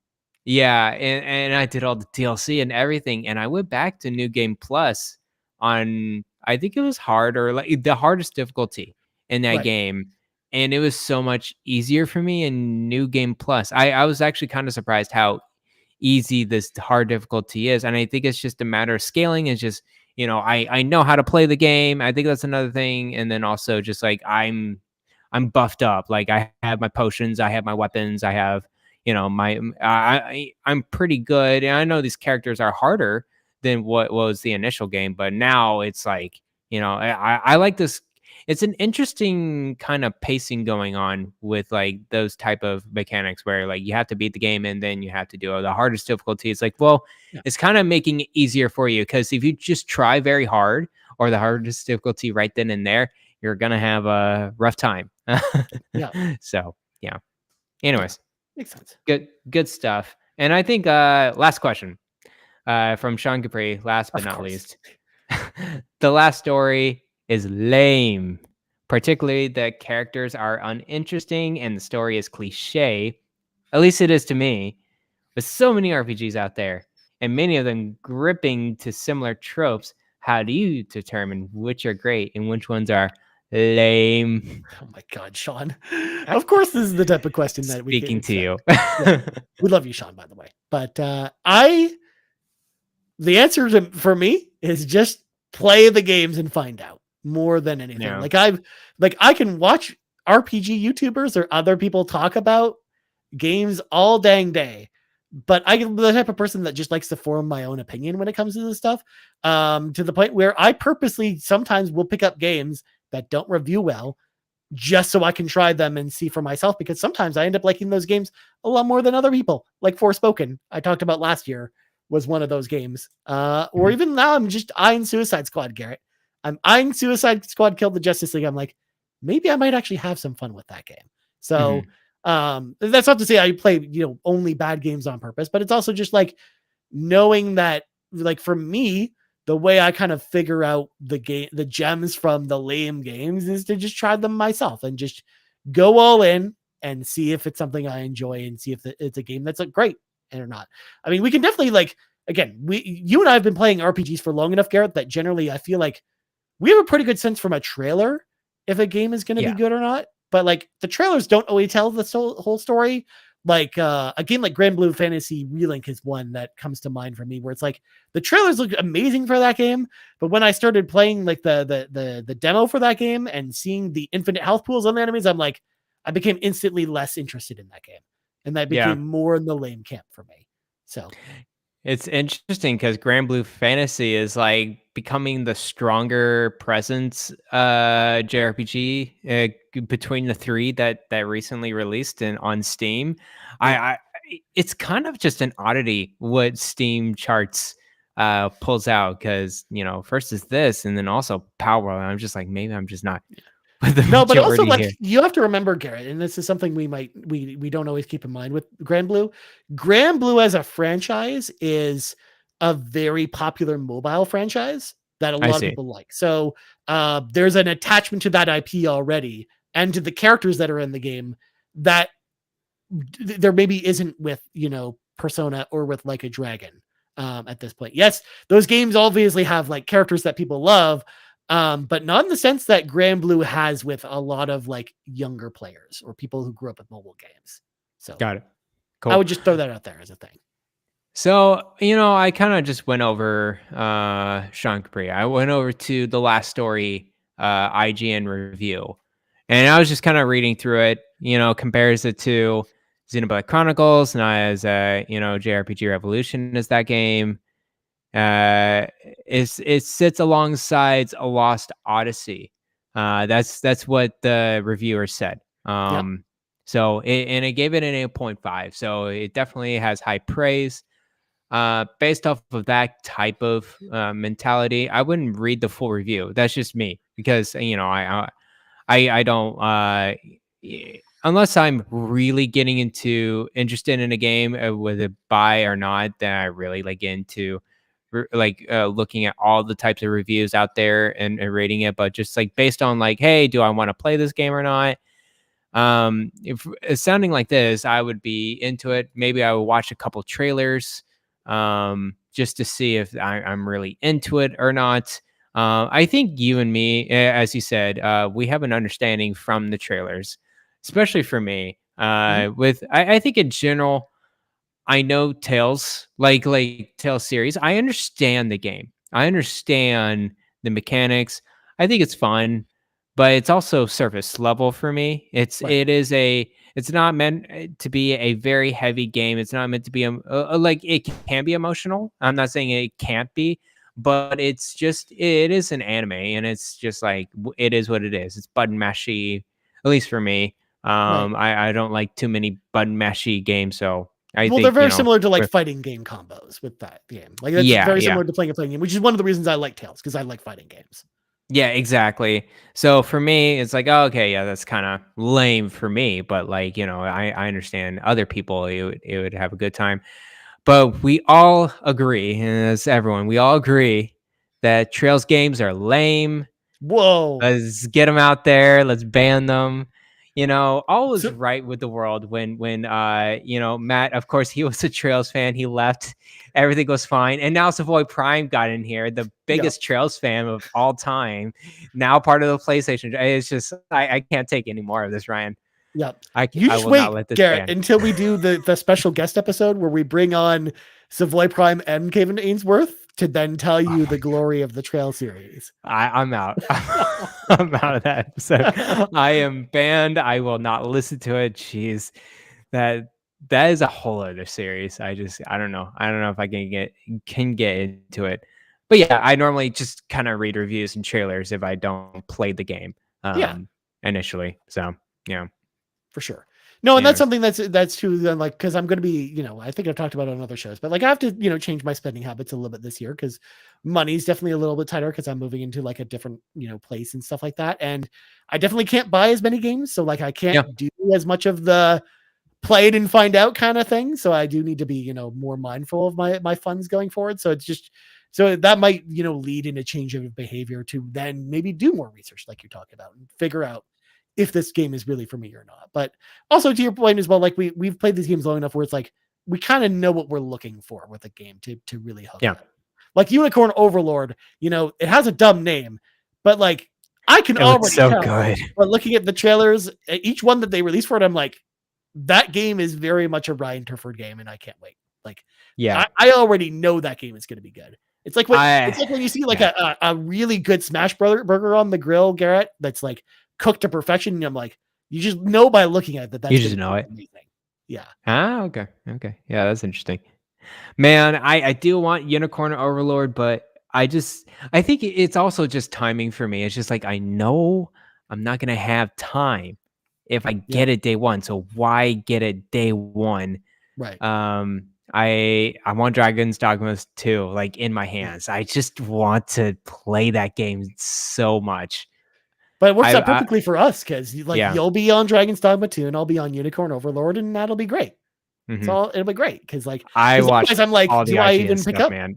I did all the DLC and everything. And I went back to New Game Plus on, I think it was hard, or like the hardest difficulty in that game. And it was so much easier for me in New Game Plus. I was actually kind of surprised how easy this hard difficulty is. And I think it's just a matter of scaling. It's just, I know how to play the game. I think that's another thing. And then also just like I'm buffed up. Like I have my potions, I have my weapons, I have, I'm pretty good. And I know these characters are harder than what was the initial game, but now it's like, I like this. It's an interesting kind of pacing going on with like those type of mechanics where like you have to beat the game and then you have to do the hardest difficulty. It's like, well, it's kind of making it easier for you, because if you just try very hard or the hardest difficulty right then and there, you're going to have a rough time. So, anyways, makes sense. Good stuff. And I think last question from Sean Capri, last but not least. The last story is lame. Particularly, the characters are uninteresting and the story is cliche. At least it is to me. With so many RPGs out there, and many of them gripping to similar tropes, how do you determine which are great and which ones are lame? Oh my God, Sean. Of course, this is the type of question that we speaking to you. We love you, Sean, by the way. But the answer for me is just play the games and find out, more than anything. Like I can watch RPG YouTubers or other people talk about games all dang day, but I'm the type of person that just likes to form my own opinion when it comes to this stuff, to the point where I purposely sometimes will pick up games that don't review well just so I can try them and see for myself, because sometimes I end up liking those games a lot more than other people. Like Forspoken, I talked about last year, was one of those games. Or even now I'm just eyeing Suicide Squad, Garrett. I'm eyeing Suicide Squad Killed the Justice League. I'm like, maybe I might actually have some fun with that game. So that's not to say I play, only bad games on purpose, but it's also just like knowing that, like, for me, the way I kind of figure out the gems from the lame games is to just try them myself and just go all in and see if it's something I enjoy and see if it's a game that's great or not. I mean, we can definitely again, you and I have been playing RPGs for long enough, Garrett, that generally I feel like we have a pretty good sense from a trailer if a game is going to be good or not. But like the trailers don't always tell the whole story. Like a game like Grand Blue Fantasy Relink is one that comes to mind for me, where it's like the trailers look amazing for that game, but when I started playing like the demo for that game and seeing the infinite health pools on the enemies, I'm like, I became instantly less interested in that game, and that became more in the lame camp for me. So it's interesting because Grand Blue Fantasy is like becoming the stronger presence JRPG between the three that recently released on Steam. I it's kind of just an oddity what Steam charts pulls out, because first is this and then also Power. And I'm just like, maybe I'm just not. No, but also like you have to remember, Garrett, and this is something we don't always keep in mind with Grand Blue. Grand Blue as a franchise is a very popular mobile franchise that a lot of people like. So there's an attachment to that IP already and to the characters that are in the game that there maybe isn't with Persona or with Like a Dragon at this point. Yes, those games obviously have like characters that people love, but not in the sense that Grand Blue has with a lot of like younger players or people who grew up with mobile games. So got it. Cool. I would just throw that out there as a thing. So, I kind of just went over Sean Capri. I went over to the Last Story IGN review, and I was just kind of reading through it, compares it to Xenoblade Chronicles, not as JRPG Revolution as that game. It sits alongside A Lost Odyssey. That's what the reviewer said. So it gave it an 8.5. So it definitely has high praise. Based off of that type of mentality, I wouldn't read the full review. That's just me, because I don't unless I'm really getting interested in a game, whether it buy or not, then I really get into looking at all the types of reviews out there and rating it. But just like based on like, hey, do I want to play this game or not? If it's sounding like this, I would be into it. Maybe I would watch a couple trailers just to see if I'm really into it or not. I think you and me, as you said, we have an understanding from the trailers, especially for me. I think in general, I know Tales, like Tales series. I understand the game. I understand the mechanics. I think it's fun, but it's also surface level for me. It's not meant to be a very heavy game. It's not meant to be like it can be emotional. I'm not saying it can't be, but it is an anime, and it's just like it is what it is. It's button mashy, at least for me. I don't like too many button mashy games, so I think they're very similar to like fighting game combos with that game. Like that's very similar to playing a fighting game, which is one of the reasons I like Tales, because I like fighting games. Yeah, exactly. So for me, it's like, oh, okay, yeah, that's kind of lame for me, but like, I understand other people, it would have a good time. But we all agree, and as everyone, we all agree that Trails games are lame. Whoa. Let's get them out there. Let's ban them. All was right with the world when Matt, of course, he was a Trails fan. He left. Everything was fine. And now Savoy Prime got in here, the biggest Trails fan of all time. Now part of the PlayStation. It's just, I can't take any more of this, Ryan. Yeah. I will wait, not let this Garrett, until we do the special guest episode where we bring on Savoy Prime and Kevin Ainsworth to then tell you the glory of the Trail series. I'm out. I'm out of that episode. I am banned. I will not listen to it. Jeez, that is a whole other series. I don't know. I don't know if I can get into it. But yeah, I normally just kind of read reviews and trailers if I don't play the game. initially. So yeah, for sure. No, and that's something that's true. Then, like, because I'm going to be, I think I've talked about it on other shows, but like I have to, change my spending habits a little bit this year because money's definitely a little bit tighter because I'm moving into like a different, place and stuff like that, and I definitely can't buy as many games, so like I can't do as much of the play it and find out kind of thing. So I do need to be, more mindful of my funds going forward. So it's just so that might, lead in a change of behavior to then maybe do more research like you're talking about and figure out if this game is really for me or not. But also to your point as well, like we've played these games long enough where it's like we kind of know what we're looking for with a game to really hook up. Like Unicorn Overlord, it has a dumb name, but like I can already tell. Good. But looking at the trailers, each one that they released for it, I'm like, that game is very much a Ryan Turford game, and I can't wait. Like, I already know that game is going to be good. It's like when you see like a really good smash burger on the grill, Garrett, that's like cooked to perfection. And I'm like, you just know by looking at it that you just know it. Amazing. Yeah. Okay. Yeah, that's interesting. Man, I do want Unicorn Overlord, but I think it's also just timing for me. It's just like I know I'm not gonna have time if I get it day one. So why get it day one? Right. I want Dragon's Dogma 2 like in my hands. I just want to play that game so much. But it works out perfectly for us because you'll be on Dragon's Dogma 2 and I'll be on Unicorn Overlord, and that'll be great. So it'll be great because like I'm like, do I even pick up? Man.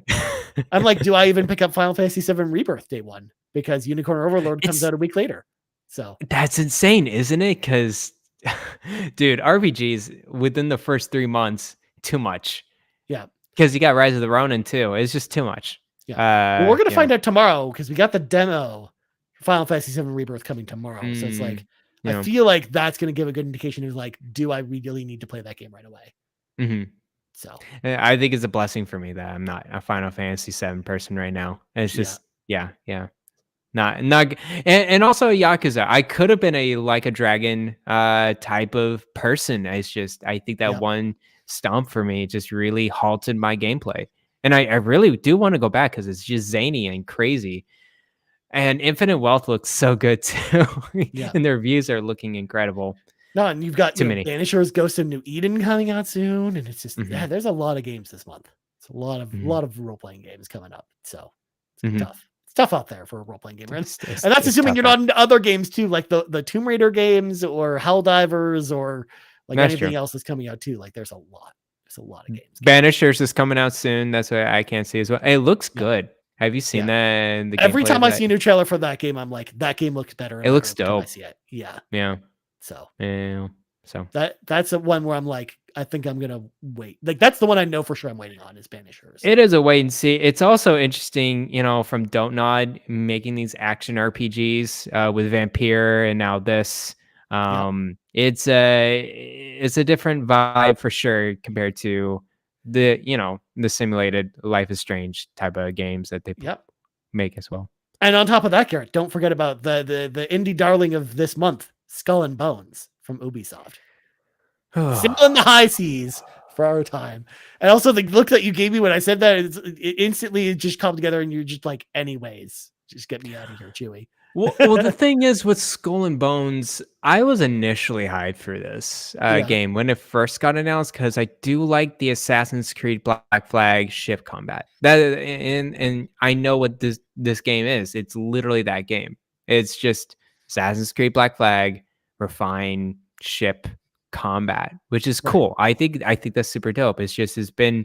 I'm like, do I even pick up Final Fantasy VII Rebirth day one? Because Unicorn Overlord comes out a week later. So that's insane, isn't it? Because dude, RPGs within the first 3 months, too much. Yeah. Because you got Rise of the Ronin too. It's just too much. Yeah. Well, we're gonna find out tomorrow because we got the demo for Final Fantasy VII Rebirth coming tomorrow. So it's like I feel like that's gonna give a good indication of like, do I really need to play that game right away? Mm-hmm. So I think it's a blessing for me that I'm not a Final Fantasy VII person right now. It's just not and also Yakuza. I could have been a Like a Dragon type of person. It's just I think that one stomp for me just really halted my gameplay. And I really do want to go back because it's just zany and crazy. And Infinite Wealth looks so good too. And their views are looking incredible. No, and you've got Banishers Ghost of New Eden coming out soon, and it's just there's a lot of games this month. It's a lot of role playing games coming up. So it's tough. It's tough out there for a role playing game, and that's assuming you're not into other games too, like the Tomb Raider games or Helldivers or like anything else that's coming out too. Like there's a lot. There's a lot of games. Banishers is coming out soon. That's what I can't see as well. It looks good. Have you seen that? Every time I see a new trailer for that game, I'm like, that game looks better. It looks dope. I see it. Yeah. So that's the one where I'm like, I think I'm gonna wait. Like that's the one I know for sure I'm waiting on is Banishers. It is a wait and see. It's also interesting, from Dannohh making these action RPGs with Vampire and now this. It's a different vibe for sure compared to the simulated Life is Strange type of games that they make as well. And on top of that, Garrett, don't forget about the indie darling of this month, Skull and Bones from Ubisoft. Still in the high seas for our time. And also the look that you gave me when I said that, it instantly just come together and you're just like, anyways, just get me out of here, Chewy. Well, the thing is with Skull and Bones, I was initially hyped for this game when it first got announced because I do like the Assassin's Creed Black Flag ship combat. And I know what this game is. It's literally that game. It's just Assassin's Creed Black Flag refined ship combat, which is cool. I think that's super dope. It's been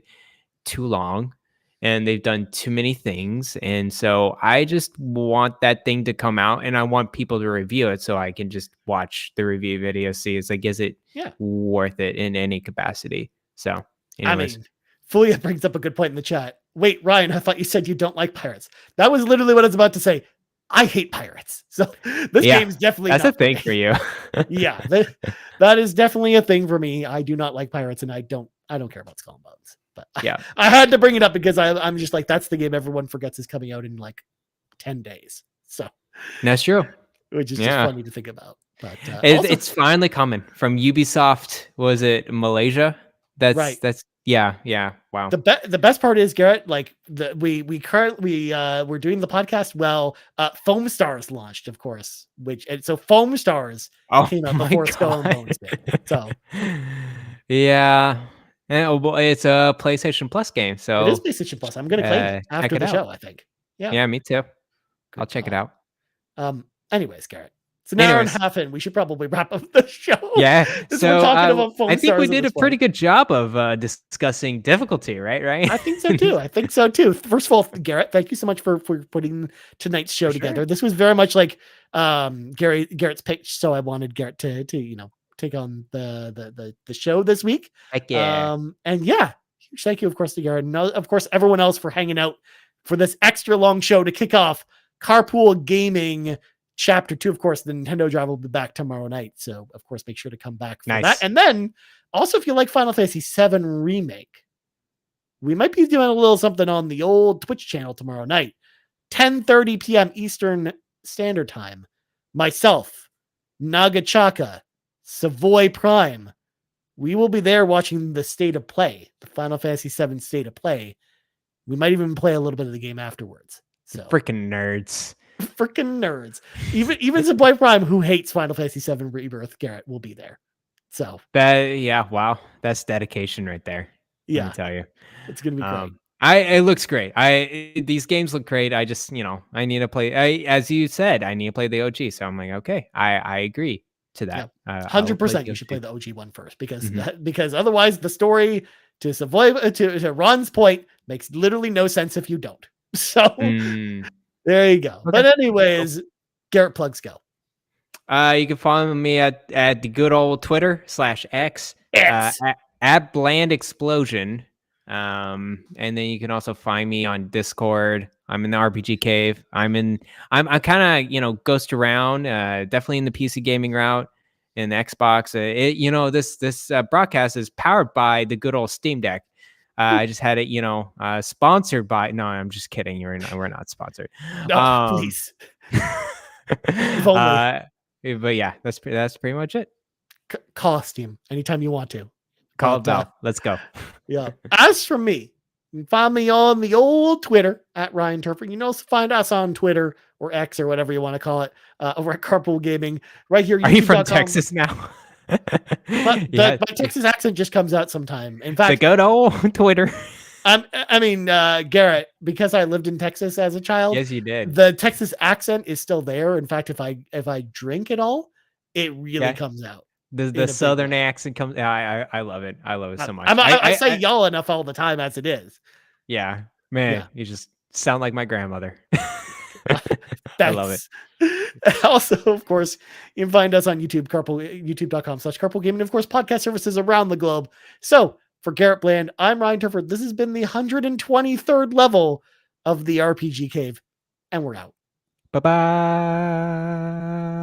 too long. And they've done too many things. And so I just want that thing to come out and I want people to review it so I can just watch the review video, see is it worth it in any capacity. So anyways. I mean, Fulia brings up a good point in the chat. Wait, Ryan, I thought you said you don't like pirates. That was literally what I was about to say. I hate pirates. So this game's definitely that's a thing for you. that is definitely a thing for me. I do not like pirates and I don't care about Skull and Bones. But I had to bring it up because I'm just like, that's the game everyone forgets is coming out in like 10 days. So that's true. Which is just funny to think about. But it's finally coming from Ubisoft. Was it Malaysia? That's right. Wow. Wow. The best part is, Garrett, like we're doing the podcast. Foam Stars launched, of course, so Foam Stars came out before Skull and Bones did. So yeah. And it's a PlayStation Plus game, so it is PlayStation Plus. I'm gonna claim it after the show, I think. Yeah, me too. I'll check it out. Anyways, Garrett. It's an hour and a half in. We should probably wrap up the show. Yeah. So we're talking about Foam I think we Stars did a pretty good job of discussing difficulty, right? I think so too. First of all, Garrett, thank you so much for putting tonight's show together. Sure. This was very much like Garrett's pitch, so I wanted Garrett to take on the show this week. Heck yeah. And yeah, huge thank you, of course, to Garrett, and of course everyone else for hanging out for this extra long show to kick off Carpool Gaming Chapter 2. Of course, the Nintendo Drive will be back tomorrow night, so of course make sure to come back for that. And then also, if you like Final Fantasy VII Remake, we might be doing a little something on the old Twitch channel tomorrow night, 10:30 p.m. Eastern Standard Time. Myself, Nagachaka, Savoy Prime, we will be there watching the State of Play, the Final Fantasy VII State of Play. We might even play a little bit of the game afterwards. So freaking nerds. Even Savoy Prime, who hates Final Fantasy VII Rebirth, Garrett, will be there. So wow, that's dedication right there. Yeah, let me tell you, it's gonna be great. It looks great. These games look great. I just I need to play. As you said, I need to play the OG. So I'm like, okay, I agree to that. 100%. You should play the OG one first because otherwise the story to Savoy to Ron's point makes literally no sense if you don't. So there you go. Okay. But anyways, Garrett, plugs go. You can follow me at the good old Twitter /X at Bland Explosion. And then you can also find me on Discord. I'm in the RPG cave. I'm kind of, ghost around, definitely in the PC gaming route in the Xbox. This broadcast is powered by the good old Steam Deck. I just had it, sponsored by. No, I'm just kidding. We're not sponsored. No, please. But yeah, that's pretty much it. Call us, Steam, anytime you want to. Call it Bell. Let's go. Yeah. As for me, you can find me on the old Twitter at Ryan Turfer. You can also find us on Twitter or X or whatever you want to call it over at Carpool Gaming. Right here. Are you from Texas now? My Texas accent just comes out sometime. In fact, the good old Twitter. Garrett, because I lived in Texas as a child. Yes, you did. The Texas accent is still there. In fact, if I drink it all, it really comes out. The Southern accent comes. I love it. I love it so much. I say y'all enough all the time as it is. Yeah, man, you just sound like my grandmother. I love it. Also, of course, you can find us on YouTube, youtube.com/Carpool Gaming, and of course, podcast services around the globe. So for Garrett Bland, I'm Ryan Turford. This has been the 123rd level of the RPG Cave, and we're out. Bye-bye.